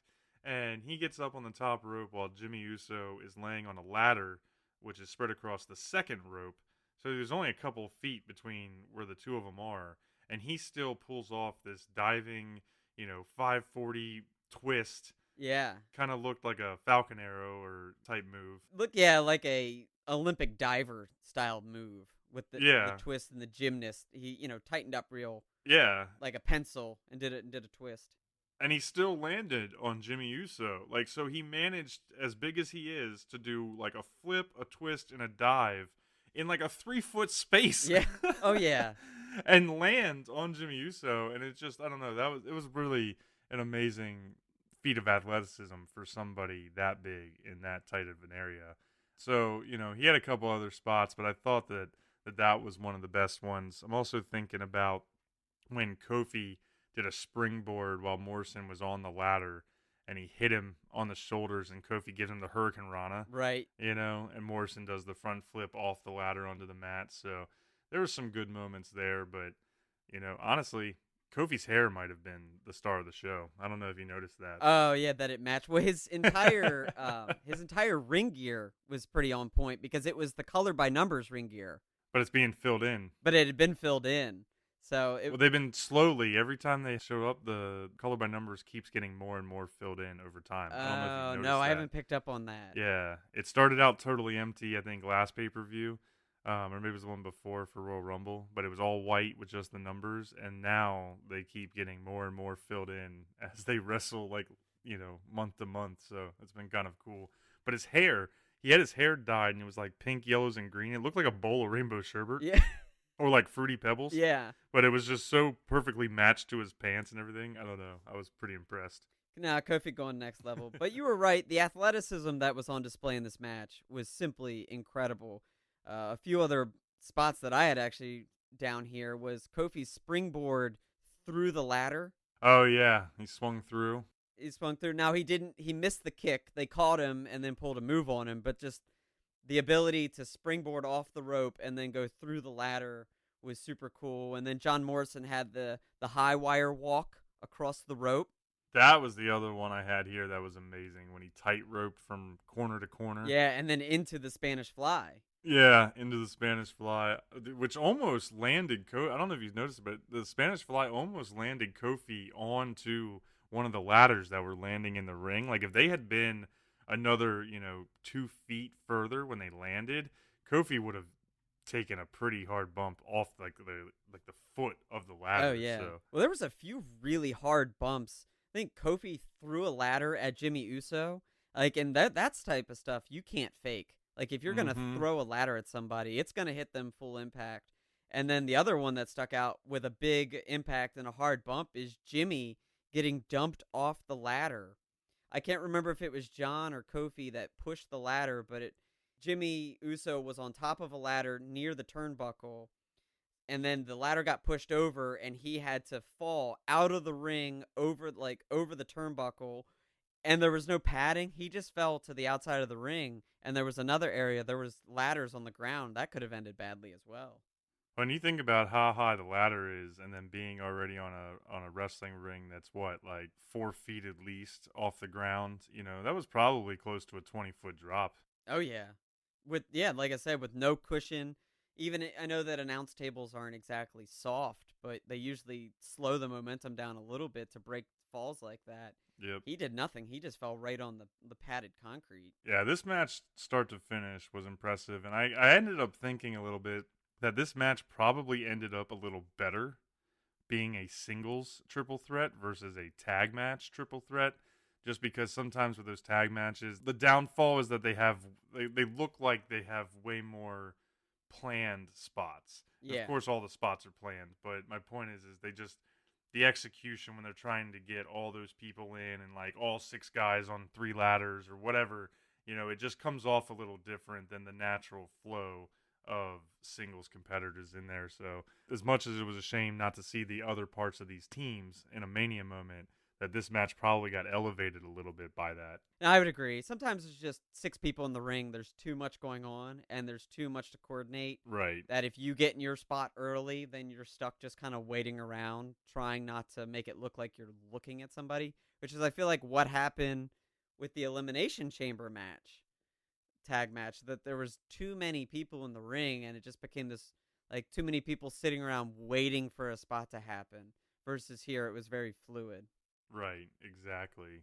And he gets up on the top rope while Jimmy Uso is laying on a ladder, which is spread across the second rope. So there's only a couple feet between where the two of them are. And he still pulls off this diving, 540 twist. Yeah. Kind of looked like a Falcon Arrow or type move. Like a Olympic diver style move with the twist and the gymnast. He, tightened up real. Yeah. Like a pencil and did a twist. And he still landed on Jimmy Uso. So he managed, as big as he is, to do like a flip, a twist, and a dive in like a 3-foot space. Yeah. Oh, yeah. And land on Jimmy Uso. And it's just, I don't know, it was really an amazing feat of athleticism for somebody that big in that tight of an area. So, he had a couple other spots, but I thought that was one of the best ones. I'm also thinking about when Kofi did a springboard while Morrison was on the ladder, and he hit him on the shoulders, and Kofi gives him the Hurricane Rana. Right. And Morrison does the front flip off the ladder onto the mat. So there were some good moments there, but, honestly, Kofi's hair might have been the star of the show. I don't know if you noticed that. Oh yeah, that it matched. Well, his entire ring gear was pretty on point because it was the color by numbers ring gear, But it's being filled in. but it had been filled in. So Well, they've been slowly, every time they show up, the color by numbers keeps getting more and more filled in over time. I don't know if you noticed no, I that. haven't picked up on that. Yeah, it started out totally empty, I think, last pay-per-view, or maybe it was the one before for Royal Rumble, but it was all white with just the numbers, and now they keep getting more and more filled in as they wrestle, like, month to month, so it's been kind of cool. But his hair, he had his hair dyed, and it was like pink, yellows, and green. It looked like a bowl of rainbow sherbet. Yeah. Or like Fruity Pebbles. Yeah. But it was just so perfectly matched to his pants and everything. I don't know. I was pretty impressed. Nah, Kofi going next level. But you were right. The athleticism that was on display in this match was simply incredible. A few other spots that I had actually down here was Kofi's springboard through the ladder. Oh, yeah. He swung through. He swung through. Now, he missed the kick. They caught him and then pulled a move on him. But just the ability to springboard off the rope and then go through the ladder was super cool. And then John Morrison had the high wire walk across the rope. That was the other one I had here that was amazing when he tight roped from corner to corner. Yeah, and then into the Spanish Fly. Yeah, into the Spanish Fly, which almost landed I don't know if you've noticed, but the Spanish Fly almost landed Kofi onto one of the ladders that were landing in the ring. Like if they had been another, 2 feet further when they landed, Kofi would have taken a pretty hard bump off the foot of the ladder. Oh yeah. So. Well, there was a few really hard bumps. I think Kofi threw a ladder at Jimmy Uso. And that's type of stuff you can't fake. Like if you're gonna throw a ladder at somebody, it's gonna hit them full impact. And then the other one that stuck out with a big impact and a hard bump is Jimmy getting dumped off the ladder. I can't remember if it was John or Kofi that pushed the ladder, but Jimmy Uso was on top of a ladder near the turnbuckle, and then the ladder got pushed over, and he had to fall out of the ring over the turnbuckle, and there was no padding. He just fell to the outside of the ring, and there was another area. There was ladders on the ground. That could have ended badly as well. When you think about how high the ladder is, and then being already on a wrestling ring that's like 4 feet at least off the ground, that was probably close to a 20-foot drop. Oh yeah, like I said, with no cushion. Even I know that announce tables aren't exactly soft, but they usually slow the momentum down a little bit to break falls like that. Yep. He did nothing. He just fell right on the padded concrete. Yeah, this match start to finish was impressive, and I ended up thinking a little bit that this match probably ended up a little better being a singles triple threat versus a tag match triple threat, just because sometimes with those tag matches, the downfall is that they look like they have way more planned spots. Yeah. Of course, all the spots are planned, but my point is the execution when they're trying to get all those people in and like all 6 guys on 3 ladders or whatever, it just comes off a little different than the natural flow of singles competitors in there. So as much as it was a shame not to see the other parts of these teams in a Mania moment, that this match probably got elevated a little bit by that. I would agree. Sometimes it's just 6 people in the ring. There's too much going on, and there's too much to coordinate. Right. That if you get in your spot early, then you're stuck just kind of waiting around, trying not to make it look like you're looking at somebody, which is, I feel like, what happened with the Elimination Chamber tag match, that there was too many people in the ring, and it just became this, like, too many people sitting around waiting for a spot to happen, versus here it was very fluid. Right, exactly.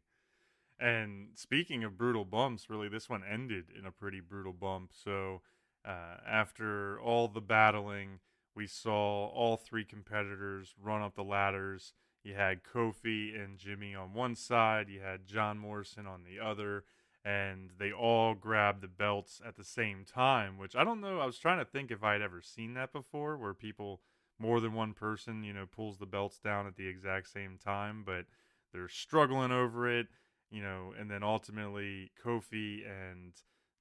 And speaking of brutal bumps, really, this one ended in a pretty brutal bump. So after all the battling, we saw all 3 competitors run up the ladders. You had Kofi and Jimmy on one side. You had John Morrison on the other. And they all grabbed the belts at the same time, which I don't know. I was trying to think if I had ever seen that before, where more than one person, pulls the belts down at the exact same time. But they're struggling over it, and then ultimately Kofi and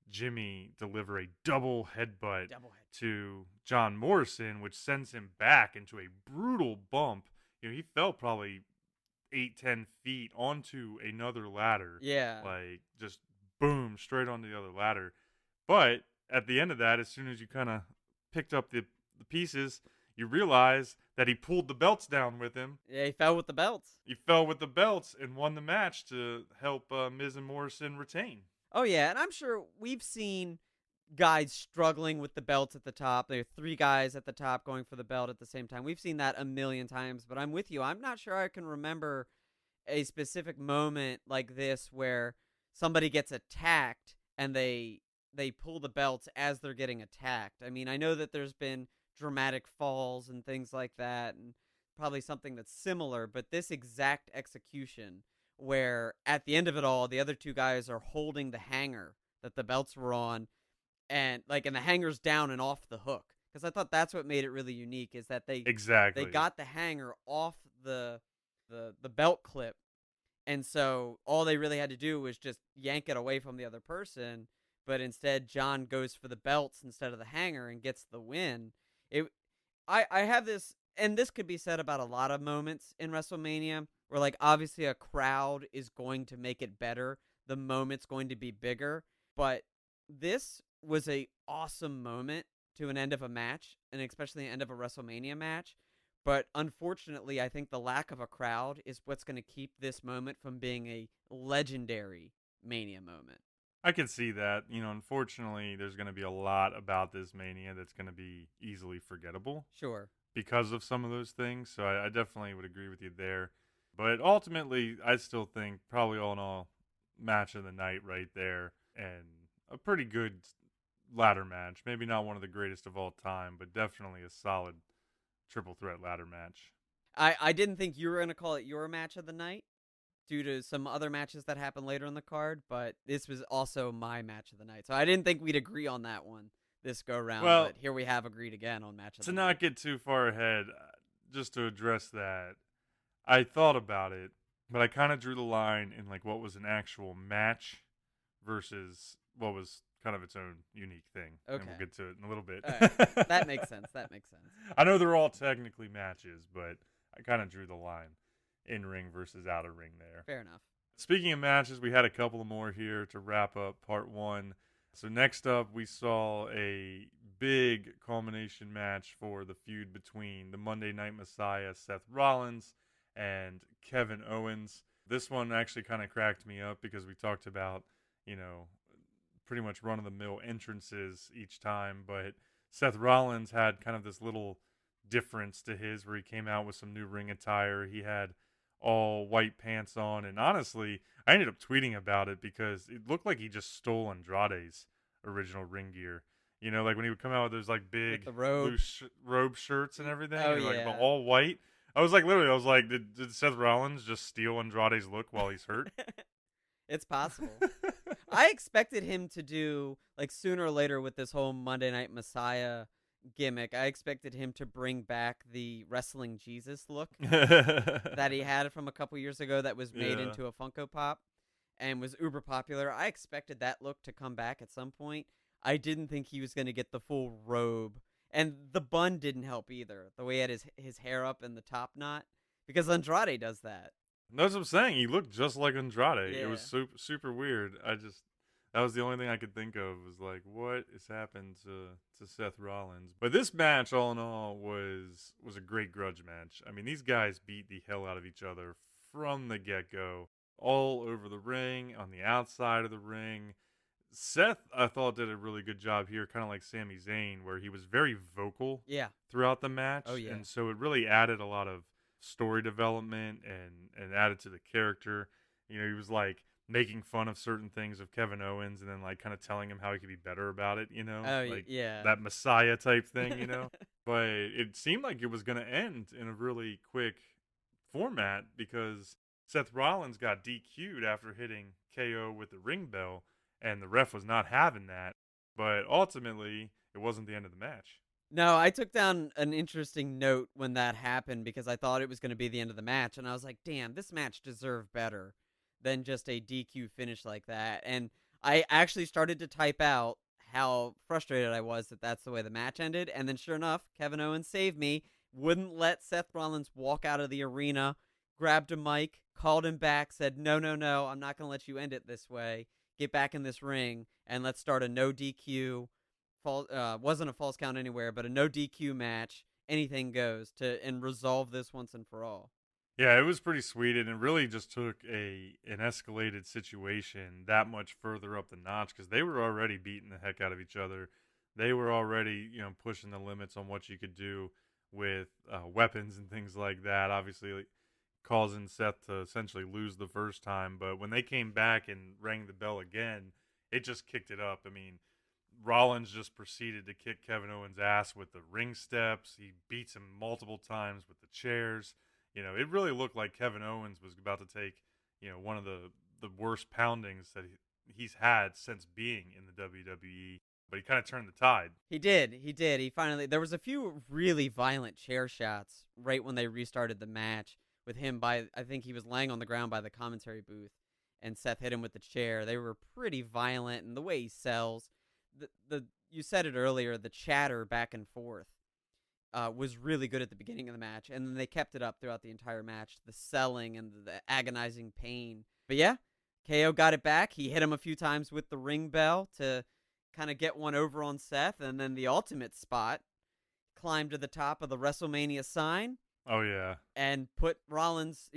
Jimmy deliver a double headbutt to John Morrison, which sends him back into a brutal bump. He fell probably 8-10 feet onto another ladder. Yeah. Like, just boom, straight onto the other ladder. But at the end of that, as soon as you kind of picked up the pieces, you realize that he pulled the belts down with him. Yeah, he fell with the belts. He fell with the belts and won the match to help Miz and Morrison retain. Oh, yeah, and I'm sure we've seen guys struggling with the belts at the top. There are 3 guys at the top going for the belt at the same time. We've seen that a million times, but I'm with you. I'm not sure I can remember a specific moment like this where somebody gets attacked and they pull the belts as they're getting attacked. I mean, I know that there's been dramatic falls and things like that, and probably something that's similar, but this exact execution where at the end of it all, the other 2 guys are holding the hanger that the belts were on, and the hanger's down and off the hook. Because I thought that's what made it really unique, is that they got the hanger off the belt clip, and so all they really had to do was just yank it away from the other person. But instead, John goes for the belts instead of the hanger and gets the win. I have this, and this could be said about a lot of moments in WrestleMania, where obviously a crowd is going to make it better. The moment's going to be bigger, but this was a awesome moment to an end of a match, and especially an end of a WrestleMania match. But unfortunately, I think the lack of a crowd is what's going to keep this moment from being a legendary Mania moment. I can see that. Unfortunately, there's going to be a lot about this Mania that's going to be easily forgettable. Sure. Because of some of those things. So I definitely would agree with you there. But ultimately, I still think probably all in all, match of the night right there. And a pretty good ladder match. Maybe not one of the greatest of all time, but definitely a solid triple threat ladder match. I didn't think you were going to call it your match of the night due to some other matches that happened later in the card, but this was also my match of the night. So I didn't think we'd agree on that one this go round, but here we have agreed again on match of the night. To not get too far ahead, just to address that, I thought about it, but I kind of drew the line in what was an actual match versus what was kind of its own unique thing. Okay. And we'll get to it in a little bit. All right. That makes sense. I know they're all technically matches, but I kind of drew the line in-ring versus out-of-ring there. Fair enough. Speaking of matches, we had a couple more here to wrap up part 1. So next up, we saw a big culmination match for the feud between the Monday Night Messiah, Seth Rollins, and Kevin Owens. This one actually kind of cracked me up because we talked about, pretty much run-of-the-mill entrances each time, but Seth Rollins had kind of this little difference to his where he came out with some new ring attire. He had all white pants on, and honestly, I ended up tweeting about it because it looked like he just stole Andrade's original ring gear. When he would come out with those big loose robe shirts and everything, yeah. All white. I was like, did Seth Rollins just steal Andrade's look while he's hurt? It's possible. I expected him to do, sooner or later with this whole Monday Night Messiah gimmick, I expected him to bring back the Wrestling Jesus look that he had from a couple years ago that was made into a Funko Pop and was uber popular. I expected that look to come back at some point. I didn't think he was going to get the full robe. And the bun didn't help either, the way he had his hair up in the top knot, because Andrade does that. That's what I'm saying. He looked just like Andrade. Yeah. It was super, super weird. That was the only thing I could think of was what has happened to Seth Rollins. But this match, all in all, was a great grudge match. I mean, these guys beat the hell out of each other from the get-go, all over the ring, on the outside of the ring. Seth, I thought, did a really good job here, kind of like Sami Zayn, where he was very vocal throughout the match. Oh, yeah. And so it really added a lot of story development and added to the character. He was making fun of certain things of Kevin Owens and then kind of telling him how he could be better about it, that Messiah type thing, But it seemed like it was going to end in a really quick format because Seth Rollins got DQ'd after hitting KO with the ring bell, and the ref was not having that. But ultimately, it wasn't the end of the match. No, I took down an interesting note when that happened because I thought it was going to be the end of the match, and I was like, damn, this match deserved better than just a DQ finish like that. And I actually started to type out how frustrated I was that that's the way the match ended, and then sure enough, Kevin Owens saved me, wouldn't let Seth Rollins walk out of the arena, grabbed a mic, called him back, said, no, I'm not going to let you end it this way. Get back in this ring, and let's start a no DQ. Wasn't a false count anywhere, but a no DQ match, anything goes and resolve this once and for all. Yeah, it was pretty sweet, and it really just took an escalated situation that much further up the notch because they were already beating the heck out of each other. They were already, pushing the limits on what you could do with weapons and things like that. Obviously, like, causing Seth to essentially lose the first time, but when they came back and rang the bell again, it just kicked it up. I mean, Rollins just proceeded to kick Kevin Owens' ass with the ring steps. He beats him multiple times with the chairs. It really looked like Kevin Owens was about to take, one of the worst poundings that he's had since being in the WWE. But he kind of turned the tide. He did. He finally. There was a few really violent chair shots right when they restarted the match with him I think he was laying on the ground by the commentary booth, and Seth hit him with the chair. They were pretty violent, and the way he sells, you said it earlier, the chatter back and forth was really good at the beginning of the match, and then they kept it up throughout the entire match, the selling and the agonizing pain. But yeah, KO got it back. He hit him a few times with the ring bell to kind of get one over on Seth, and then the ultimate spot, climbed to the top of the WrestleMania sign. Oh, yeah. And put Rollins,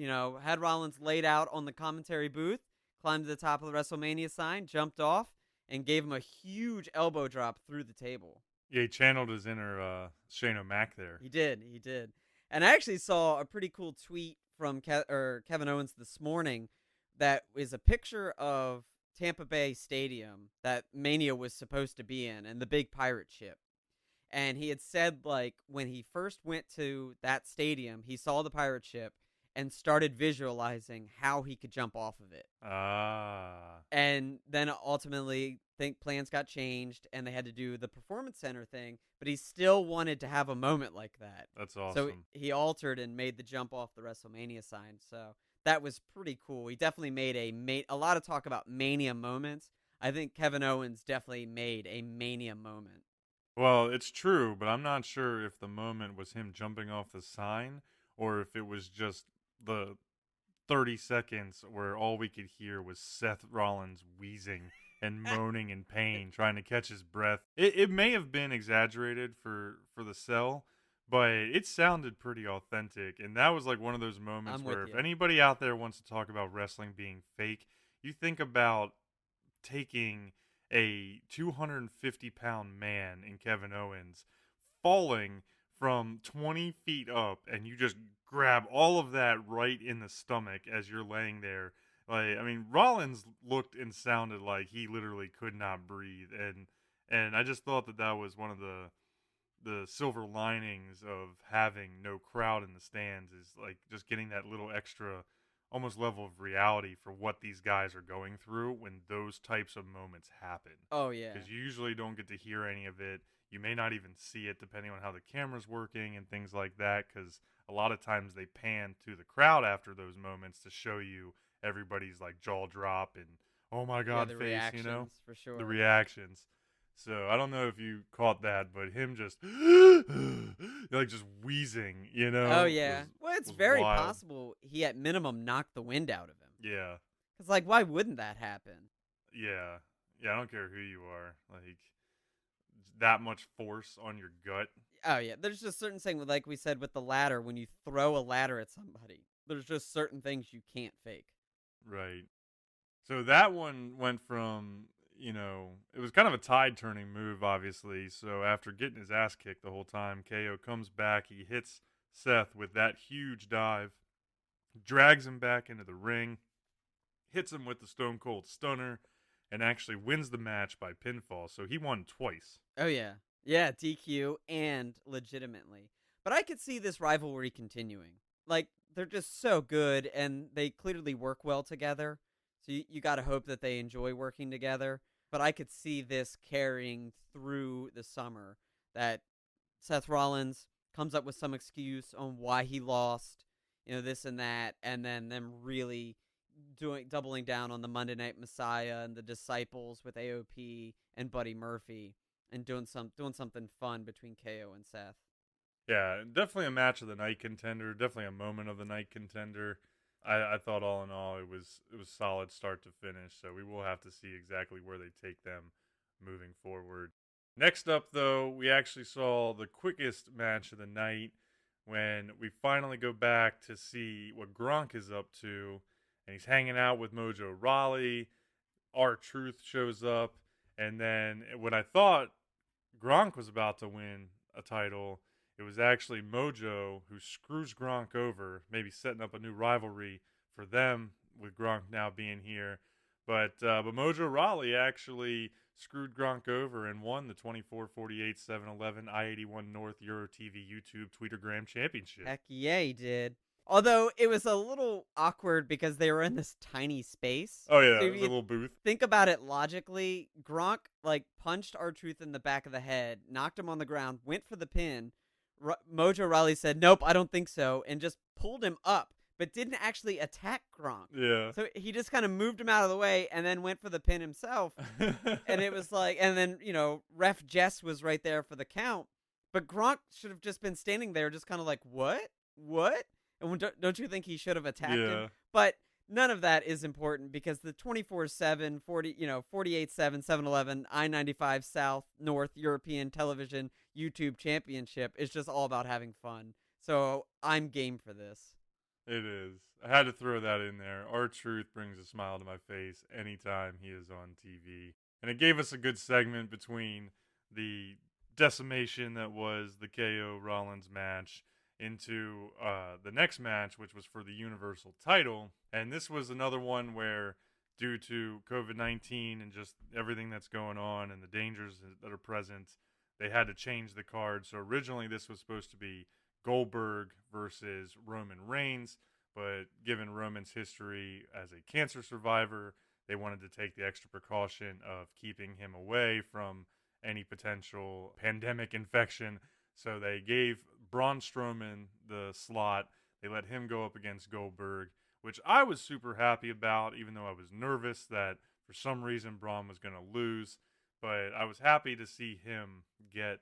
had Rollins laid out on the commentary booth, climbed to the top of the WrestleMania sign, jumped off, and gave him a huge elbow drop through the table. Yeah, he channeled his inner Shane O'Mac there. He did. And I actually saw a pretty cool tweet from Kevin Owens this morning that is a picture of Tampa Bay Stadium that Mania was supposed to be in, and the big pirate ship. And he had said, like, when he first went to that stadium, he saw the pirate ship and started visualizing how he could jump off of it. And then ultimately, plans got changed, and they had to do the Performance Center thing, but he still wanted to have a moment like that. That's awesome. So he altered and made the jump off the WrestleMania sign. So that was pretty cool. He definitely made a lot of talk about Mania moments. I think Kevin Owens definitely made a Mania moment. Well, it's true, but I'm not sure if the moment was him jumping off the sign or if it was just the 30 seconds where all we could hear was Seth Rollins wheezing and moaning in pain, trying to catch his breath. It may have been exaggerated for the sell, but it sounded pretty authentic. And that was like one of those moments where if anybody out there wants to talk about wrestling being fake, you think about taking a 250-pound man in Kevin Owens falling from 20 feet up, and you just grab all of that right in the stomach as you're laying there. Like, I mean, Rollins looked and sounded like he literally could not breathe, and I just thought that was one of the silver linings of having no crowd in the stands, is like just getting that little extra almost level of reality for what these guys are going through when those types of moments happen. Oh, yeah. Because you usually don't get to hear any of it. You may not even see it depending on how the camera's working and things like that, because a lot of times they pan to the crowd after those moments to show you everybody's like jaw drop and oh my god the face, reactions, for sure. The reactions. So I don't know if you caught that, but him just like just wheezing, Oh yeah. It's very wild. possible he at minimum knocked the wind out of him. Yeah. Because like, why wouldn't that happen? Yeah. I don't care who you are. Like, that much force on your gut. Oh yeah. There's just certain things, like we said with the ladder, when you throw a ladder at somebody, there's just certain things you can't fake. Right. So that one went from, it was kind of a tide-turning move, obviously. So after getting his ass kicked the whole time, KO comes back. He hits Seth with that huge dive, drags him back into the ring, hits him with the Stone Cold Stunner, and actually wins the match by pinfall. So he won twice. Oh, yeah. Yeah, DQ and legitimately. But I could see this rivalry continuing. Like, they're just so good, and they clearly work well together. So you got to hope that they enjoy working together. But I could see this carrying through the summer, that Seth Rollins comes up with some excuse on why he lost, this and that, and then them really doubling down on the Monday Night Messiah and the Disciples with AOP and Buddy Murphy, and doing something fun between KO and Seth. Yeah, definitely a match of the night contender, definitely a moment of the night contender. I thought all in all it was solid start to finish, so we will have to see exactly where they take them moving forward. Next up, though, we actually saw the quickest match of the night when we finally go back to see what Gronk is up to. And he's hanging out with Mojo Rawley. R-Truth shows up. And then when I thought Gronk was about to win a title, it was actually Mojo who screws Gronk over, maybe setting up a new rivalry for them with Gronk now being here. But Mojo Rawley actually screwed Gronk over and won the 24-48-7-11 I-81 North Euro TV YouTube Tweetergram Championship. Heck yeah, he did. Although it was a little awkward because they were in this tiny space. Oh yeah, So it if was a you little booth. think about it logically, Gronk punched R-Truth in the back of the head, knocked him on the ground, went for the pin. Mojo Rawley said, "Nope, I don't think so," and just pulled him up, but didn't actually attack Gronk. Yeah. So he just kind of moved him out of the way and then went for the pin himself. And it was and then, ref Jess was right there for the count. But Gronk should have just been standing there just kind of like, what? What? And don't you think he should have attacked him? But none of that is important because the 24/7, 48/7, 7-Eleven, I-95 South, North European Television YouTube Championship is just all about having fun. So I'm game for this. It is. I had to throw that in there. R-Truth brings a smile to my face anytime he is on TV. And it gave us a good segment between the decimation that was the KO Rollins match into the next match, which was for the Universal title. And this was another one where, due to COVID-19 and just everything that's going on and the dangers that are present, they had to change the card. So originally this was supposed to be Goldberg versus Roman Reigns, but given Roman's history as a cancer survivor, they wanted to take the extra precaution of keeping him away from any potential pandemic infection. So they gave Braun Strowman the slot. They let him go up against Goldberg, which I was super happy about, even though I was nervous that for some reason Braun was going to lose. But I was happy to see him get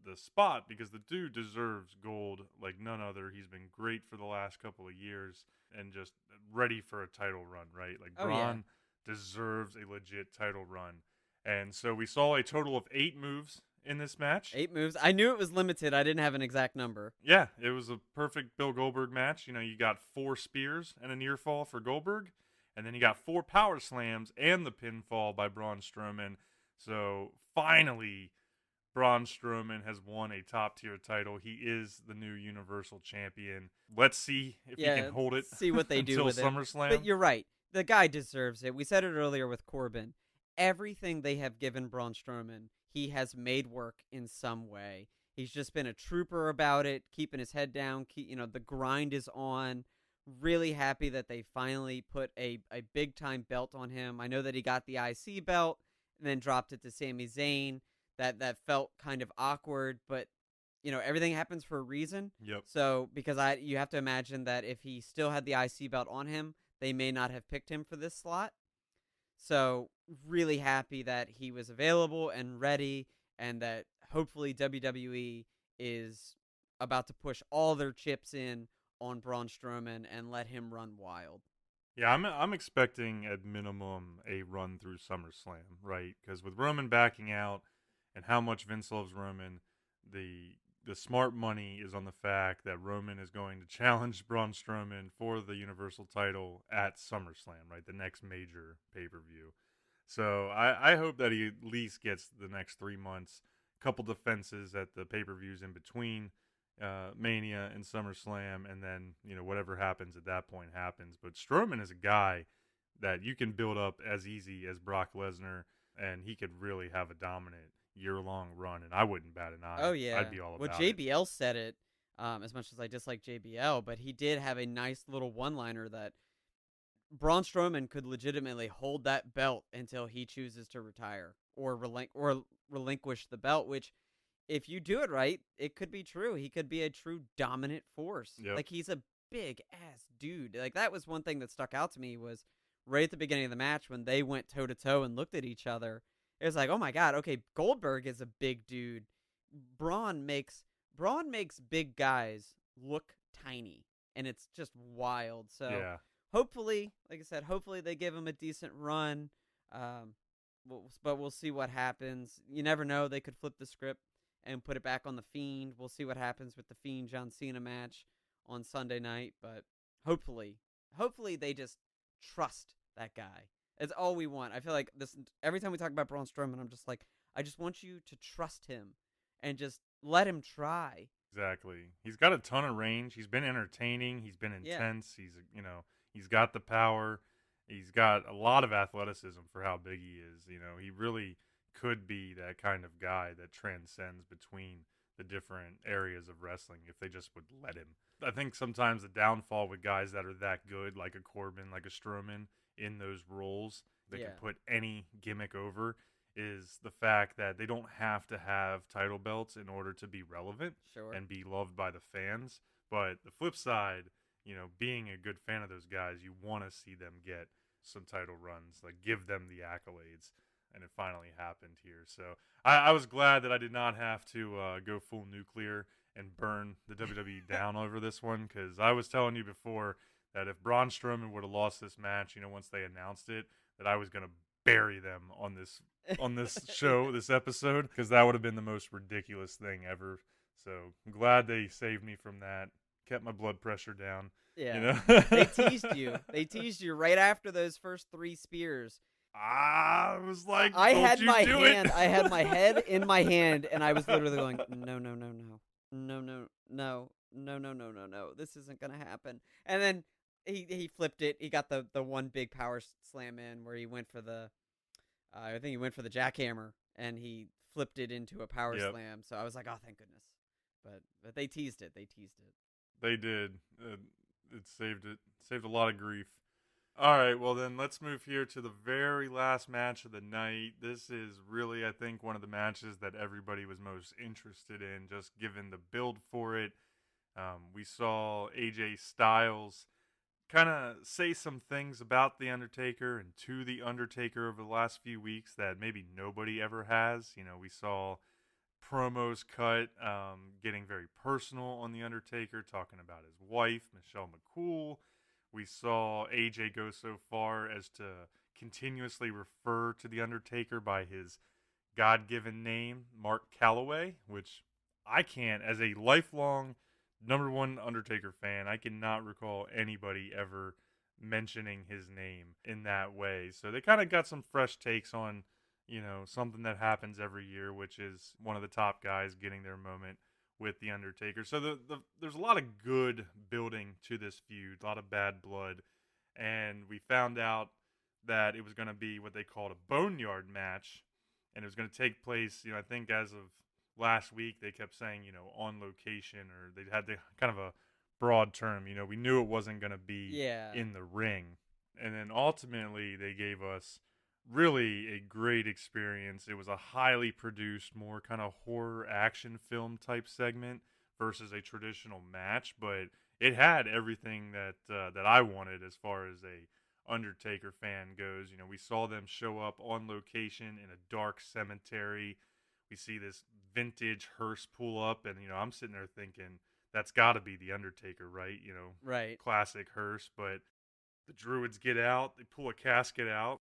the spot because the dude deserves gold like none other. He's been great for the last couple of years and just ready for a title run, right? Like Braun deserves a legit title run. And so we saw a total of 8 moves in this match. 8 moves. I knew it was limited. I didn't have an exact number. Yeah, it was a perfect Bill Goldberg match. You got 4 spears and a near fall for Goldberg, and then you got 4 power slams and the pinfall by Braun Strowman. So finally, Braun Strowman has won a top-tier title. He is the new Universal Champion. Let's see if he can hold it. See what they do with it. Until SummerSlam. But you're right. The guy deserves it. We said it earlier with Corbin. Everything they have given Braun Strowman, he has made work in some way. He's just been a trooper about it, keeping his head down. The grind is on. Really happy that they finally put a big-time belt on him. I know that he got the IC belt and then dropped it to Sami Zayn. That felt kind of awkward, but everything happens for a reason. Yep. So because you have to imagine that if he still had the IC belt on him, they may not have picked him for this slot. So really happy that he was available and ready, and that hopefully WWE is about to push all their chips in on Braun Strowman and let him run wild. Yeah, I'm expecting at minimum a run through SummerSlam, right? Because with Roman backing out and how much Vince loves Roman, the smart money is on the fact that Roman is going to challenge Braun Strowman for the Universal title at SummerSlam, right? The next major pay-per-view. So I hope that he at least gets the next 3 months, couple defenses at the pay-per-views in between Mania and SummerSlam, and then whatever happens at that point happens. But Strowman is a guy that you can build up as easy as Brock Lesnar, and he could really have a dominant year-long run, and I wouldn't bat an eye. Oh, yeah. I'd be all about JBL said it, as much as I dislike JBL, but he did have a nice little one-liner that Braun Strowman could legitimately hold that belt until he chooses to retire or relinquish the belt, which, if you do it right, it could be true. He could be a true dominant force. Yep. Like, he's a big-ass dude. Like, that was one thing that stuck out to me was right at the beginning of the match when they went toe-to-toe and looked at each other. It was like, oh my God, okay, Goldberg is a big dude. Braun makes big guys look tiny, and it's just wild. So hopefully, like I said, hopefully they give him a decent run. but we'll see what happens. You never know. They could flip the script and put it back on The Fiend. We'll see what happens with the Fiend John Cena match on Sunday night. But hopefully they just trust that guy. It's all we want. I feel like this every time we talk about Braun Strowman, I'm just like, I just want you to trust him and just let him try. Exactly. He's got a ton of range. He's been entertaining. He's been intense. He's he's got the power. He's got a lot of athleticism for how big he is. He really could be that kind of guy that transcends between the different areas of wrestling if they just would let him. I think sometimes the downfall with guys that are that good, like a Corbin, like a Strowman, in those roles, they can put any gimmick over, is the fact that they don't have to have title belts in order to be relevant and be loved by the fans. But the flip side, being a good fan of those guys, you want to see them get some title runs, like give them the accolades. And it finally happened here. So I was glad that I did not have to go full nuclear and burn the WWE down over this one, because I was telling you before that if Braun Strowman would have lost this match, once they announced it, that I was going to bury them on this show, this episode, because that would have been the most ridiculous thing ever. So I'm glad they saved me from that, kept my blood pressure down. Yeah, they teased you. They teased you right after those first 3 spears. I was like, I had my hand. I had my head in my hand, and I was literally going, no, no, no, no, no, no, no, no, no, no, no, no, no. This isn't gonna happen. And then he flipped it. He got the one big power slam in where he went for the, I think he went for the jackhammer, and he flipped it into a power slam. So I was like, oh, thank goodness. But they teased it. They teased it. They did. It saved a lot of grief. All right, well then let's move here to the very last match of the night. This is really, I think, one of the matches that everybody was most interested in, just given the build for it. We saw AJ Styles kind of say some things about The Undertaker and to The Undertaker over the last few weeks that maybe nobody ever has. We saw promos cut, getting very personal on The Undertaker, talking about his wife, Michelle McCool. We saw AJ go so far as to continuously refer to The Undertaker by his God-given name, Mark Calloway, which I can't, as a lifelong #1 Undertaker fan, I cannot recall anybody ever mentioning his name in that way. So they kind of got some fresh takes on, something that happens every year, which is one of the top guys getting their moment with The Undertaker. So there's a lot of good building to this feud, a lot of bad blood, and we found out that it was going to be what they called a boneyard match, and it was going to take place, I think as of last week they kept saying, on location, or they had the kind of a broad term, we knew it wasn't going to be in the ring. And then ultimately they gave us really a great experience. It was a highly produced, more kind of horror action film type segment versus a traditional match, but it had everything that I wanted as far as a Undertaker fan goes. We saw them show up on location in a dark cemetery. We see this vintage hearse pull up, and I'm sitting there thinking that's got to be the Undertaker, right? Right. Classic hearse. But the Druids get out, they pull a casket out.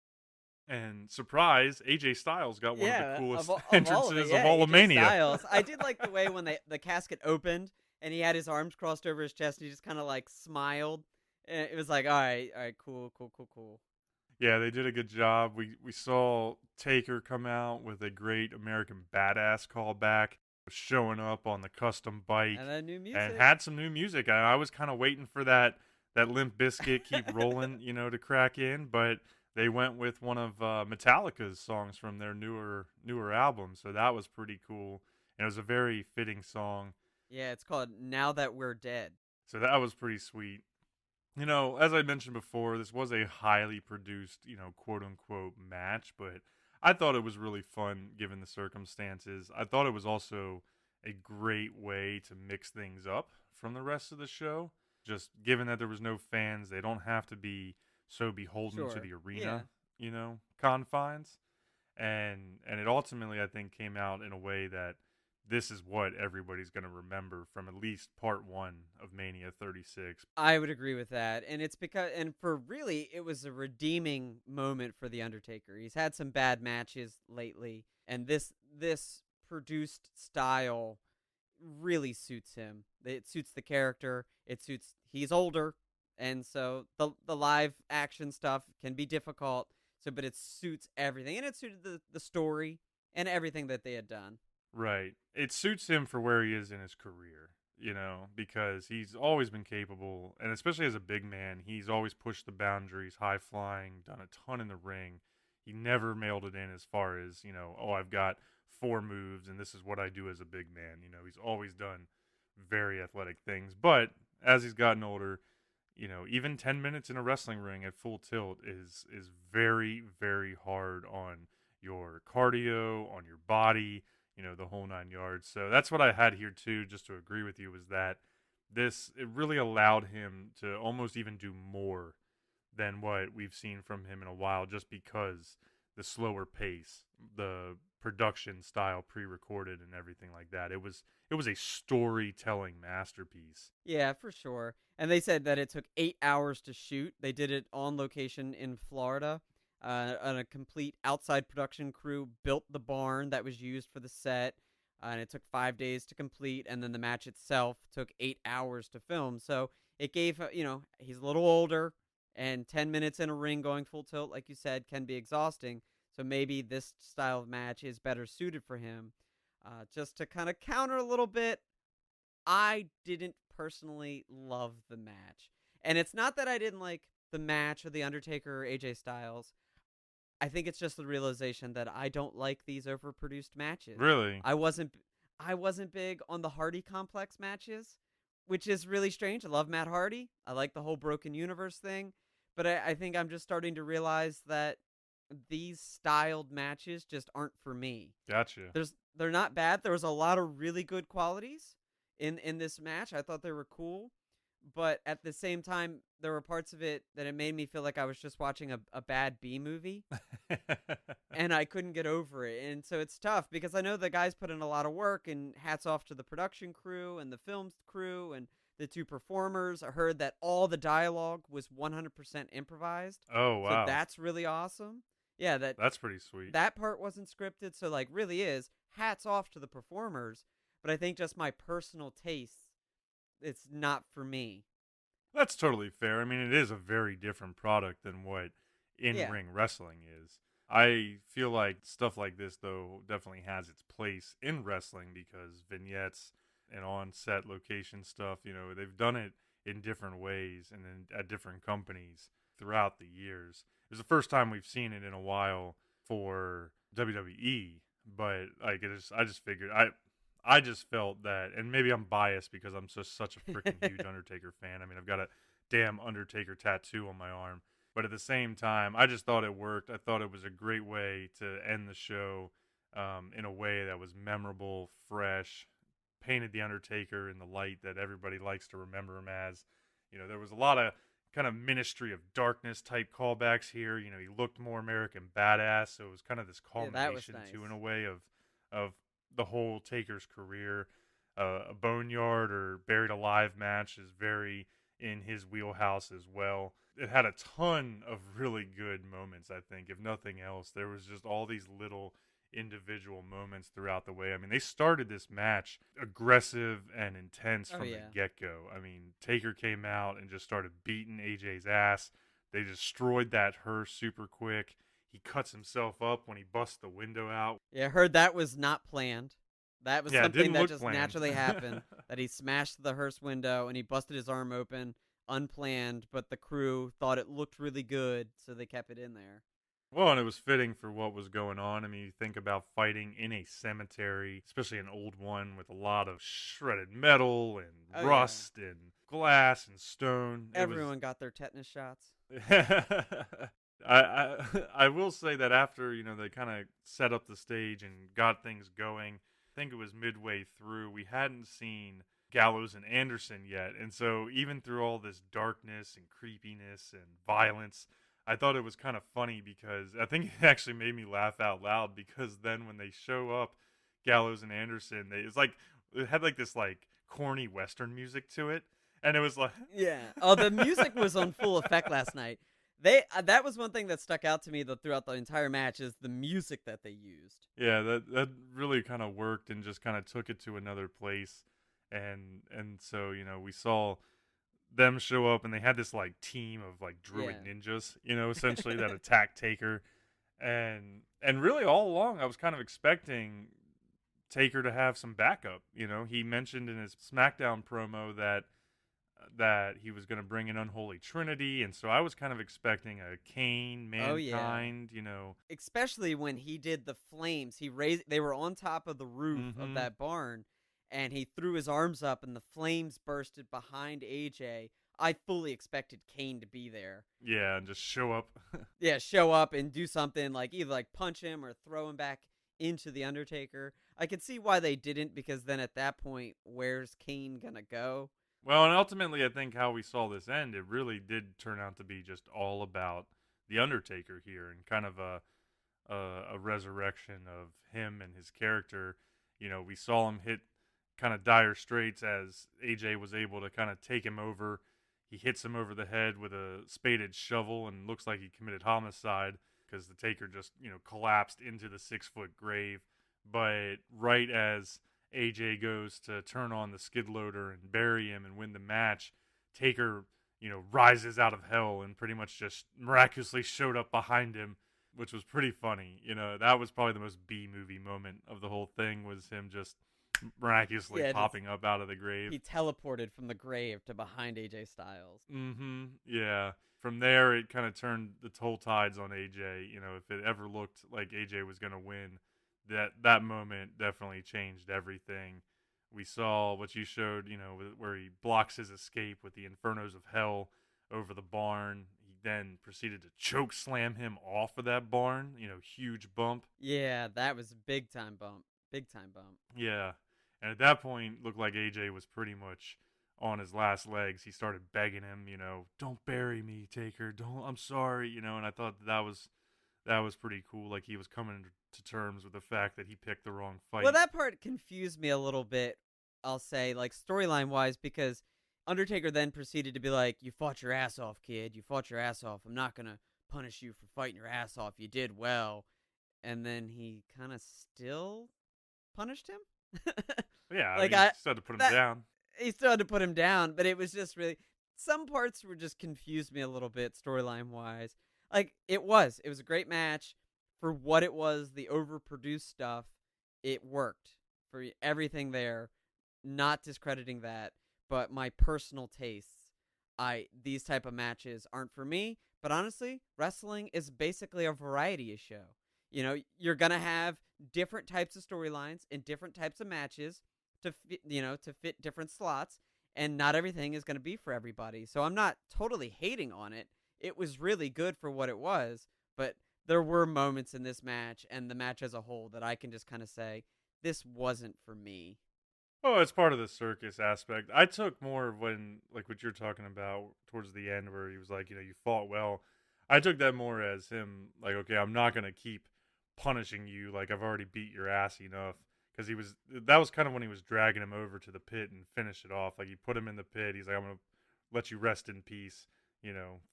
And surprise, AJ Styles got one of the coolest entrances of all of Mania. Styles. I did like the way when the casket opened and he had his arms crossed over his chest and he just kind of like smiled. And it was like, all right, cool. Yeah, they did a good job. We saw Taker come out with a great American Badass callback, showing up on the custom bike and new music, and had some new music. I was kind of waiting for that Limp Bizkit Keep Rolling, to crack in, but they went with one of Metallica's songs from their newer album, so that was pretty cool. And it was a very fitting song. Yeah, it's called Now That We're Dead. So that was pretty sweet. As I mentioned before, this was a highly produced, quote-unquote match, but I thought it was really fun given the circumstances. I thought it was also a great way to mix things up from the rest of the show. Just given that there was no fans, they don't have to be so beholden to the arena, confines. And it ultimately, I think, came out in a way that this is what everybody's going to remember from at least part 1 of Mania 36. I would agree with that. And it's because, and for really, it was a redeeming moment for The Undertaker. He's had some bad matches lately, and this produced style really suits him. It suits the character. He's older, and so the live action stuff can be difficult. So, but it suits everything, and it suited the story and everything that they had done. Right. It suits him for where he is in his career, because he's always been capable, and especially as a big man, he's always pushed the boundaries, high flying, done a ton in the ring. He never mailed it in as far as, oh, I've got 4 moves and this is what I do as a big man. He's always done very athletic things. But as he's gotten older, even 10 minutes in a wrestling ring at full tilt is very, very hard on your cardio, on your body, the whole 9 yards. So that's what I had here too, just to agree with you, was that it really allowed him to almost even do more than what we've seen from him in a while, just because the slower pace, the production style pre-recorded and everything like that. It was a storytelling masterpiece. Yeah, for sure. And they said that it took 8 hours to shoot. They did it on location in Florida. And a complete outside production crew built the barn that was used for the set. And it took 5 days to complete. And then the match itself took 8 hours to film. So it gave, he's a little older. And 10 minutes in a ring going full tilt, like you said, can be exhausting. So maybe this style of match is better suited for him. Just to kind of counter a little bit, I didn't personally love the match. And it's not that I didn't like the match of The Undertaker or AJ Styles. I think it's just the realization that I don't like these overproduced matches. Really? I wasn't big on the Hardy Complex matches, which is really strange. I love Matt Hardy. I like the whole Broken Universe thing. But I think I'm just starting to realize that these styled matches just aren't for me. Gotcha. They're not bad. There was a lot of really good qualities in this match. I thought they were cool. But at the same time, there were parts of it that it made me feel like I was just watching a bad B movie. And I couldn't get over it. And so it's tough because I know the guys put in a lot of work, and hats off to the production crew and the film crew and the 2 performers. I heard that all the dialogue was 100% improvised. Oh, wow. So that's really awesome. Yeah, that's pretty sweet. That part wasn't scripted, so really is hats off to the performers. But I think just my personal taste, it's not for me. That's totally fair. I mean, it is a very different product than what in-ring wrestling is. I feel like stuff like this, though, definitely has its place in wrestling because vignettes and on-set location stuff, they've done it in different ways and at different companies throughout the years. It was the first time we've seen it in a while for WWE, but I just figured I just felt that, and maybe I'm biased because I'm such a freaking huge Undertaker fan. I mean, I've got a damn Undertaker tattoo on my arm. But at the same time, I just thought it worked. I thought it was a great way to end the show in a way that was memorable, fresh, painted The Undertaker in the light that everybody likes to remember him as. There was a lot of kind of Ministry of Darkness type callbacks here. He looked more American Badass, so it was kind of this culmination too, in a way, of the whole Taker's career. A Boneyard or Buried Alive match is very in his wheelhouse as well. It had a ton of really good moments, I think. If nothing else, there was just all these little individual moments throughout the way. I mean, they started this match aggressive and intense from the get-go. I mean, Taker came out and just started beating AJ's ass. They destroyed that hearse super quick. He cuts himself up when he busts the window out. Yeah, I heard that was not planned. That was something that just planned. Naturally happened. That he smashed the hearse window and he busted his arm open, unplanned, but the crew thought it looked really good, so they kept it in there. Well, and it was fitting for what was going on. I mean, you think about fighting in a cemetery, especially an old one with a lot of shredded metal and rust and glass and stone. Everyone got their tetanus shots. I will say that after, they kind of set up the stage and got things going, I think it was midway through, we hadn't seen Gallows and Anderson yet. And so even through all this darkness and creepiness and violence, I thought it was kind of funny because I think it actually made me laugh out loud because then when they show up, Gallows and Anderson. It had like this like corny Western music to it, and it was like Yeah. Oh, the music was on full effect last night. That was one thing that stuck out to me throughout the entire match is the music that they used. yeah, that really kind of worked and just kind of took it to another place, and so we saw them show up and they had this like team of like druid ninjas, essentially that attacked Taker, and really all along I was kind of expecting Taker to have some backup. He mentioned in his SmackDown promo that he was going to bring an unholy trinity, and so I was kind of expecting a Kane, Mankind, Especially when he did the flames. They were on top of the roof of that barn, and he threw his arms up and the flames bursted behind AJ. I fully expected Kane to be there. Yeah, and just show up. Yeah, show up and do something like either like punch him or throw him back into the Undertaker. I could see why they didn't, because then at that point, where's Kane gonna go? Well, and ultimately, I think how we saw this end, it really did turn out to be just all about the Undertaker here, and kind of a resurrection of him and his character. We saw him hit kind of dire straits as AJ was able to kind of take him over. He hits him over the head with a spaded shovel and looks like he committed homicide because the Taker just, collapsed into the 6-foot grave. But right as AJ goes to turn on the skid loader and bury him and win the match, Taker, rises out of hell and pretty much just miraculously showed up behind him, which was pretty funny. That was probably the most B-movie moment of the whole thing, was him just miraculously popping up out of the grave. He teleported from the grave to behind AJ Styles. Mm-hmm. Yeah. From there, it kind of turned the whole tides on AJ. If it ever looked like AJ was going to win, that moment definitely changed everything. We saw what you showed, where he blocks his escape with the Infernos of Hell over the barn. He then proceeded to choke slam him off of that barn, huge bump. Yeah, that was a big time bump. Big time bump. Yeah. And at that point, looked like AJ was pretty much on his last legs. He started begging him, don't bury me, Taker. I'm sorry, and I thought that was pretty cool. Like, he was coming to terms with the fact that he picked the wrong fight. Well, that part confused me a little bit, I'll say, like, storyline-wise, because Undertaker then proceeded to be like, you fought your ass off, kid. You fought your ass off. I'm not going to punish you for fighting your ass off. You did well. And then he kind of still punished him? Yeah, like, he still had to put him down. He still had to put him down, but it was just really... Some parts were just confused me a little bit, storyline-wise. Like, it was a great match. For what it was, the overproduced stuff, it worked. For everything there, not discrediting that, but my personal tastes, these type of matches aren't for me. But honestly, wrestling is basically a variety show. You're gonna have different types of storylines and different types of matches to fit different slots, and not everything is gonna be for everybody. So I'm not totally hating on it. It was really good for what it was, but there were moments in this match and the match as a whole that I can just kind of say, this wasn't for me. Oh, it's part of the circus aspect. I took more of when, like what you're talking about towards the end, where he was like, you fought well. I took that more as him, like, okay, I'm not going to keep punishing you. Like, I've already beat your ass enough. Because that was kind of when he was dragging him over to the pit and finish it off. Like, he put him in the pit. He's like, I'm going to let you rest in peace.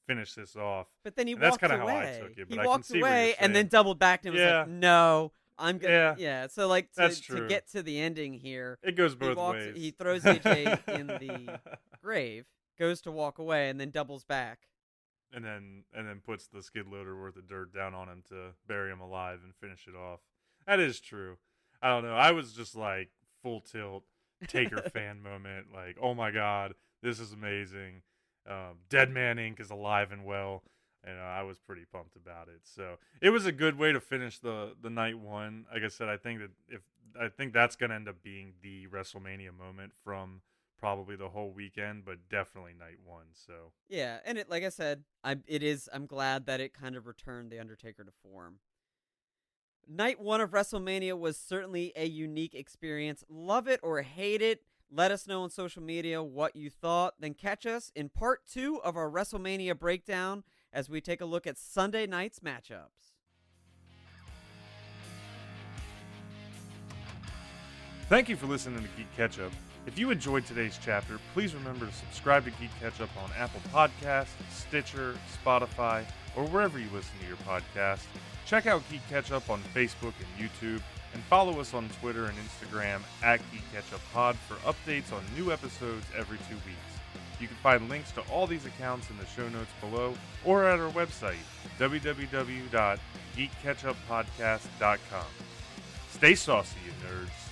Finish this off. But then he walked walked away. That's kind of how I took it. But he walked away and then doubled back to him and was like, no, I'm going to... Yeah, so like to get to the ending here... It goes both ways. He throws AJ in the grave, goes to walk away, and then doubles back. And then puts the skid loader worth of dirt down on him to bury him alive and finish it off. That is true. I don't know. I was just like full tilt Taker fan moment. Like, oh my God, this is amazing. Dead Man Inc. is alive and well. And I was pretty pumped about it. So it was a good way to finish the night one. Like I said, I think that's going to end up being the WrestleMania moment from probably the whole weekend, but definitely night one. So yeah, and like I said, I'm glad that it kind of returned the Undertaker to form. Night one of WrestleMania was certainly a unique experience. Love it or hate it. Let us know on social media what you thought. Then catch us in part 2 of our WrestleMania breakdown as we take a look at Sunday night's matchups. Thank you for listening to GeeK KetchUP. If you enjoyed today's chapter, please remember to subscribe to GeeK KetchUP on Apple Podcasts, Stitcher, Spotify, or wherever you listen to your podcast. Check out GeeK KetchUP on Facebook and YouTube, and follow us on Twitter and Instagram at GeeK KetchUp for updates on new episodes every 2 weeks. You can find links to all these accounts in the show notes below or at our website, www.geekketchuppodcast.com. Stay saucy, you nerds.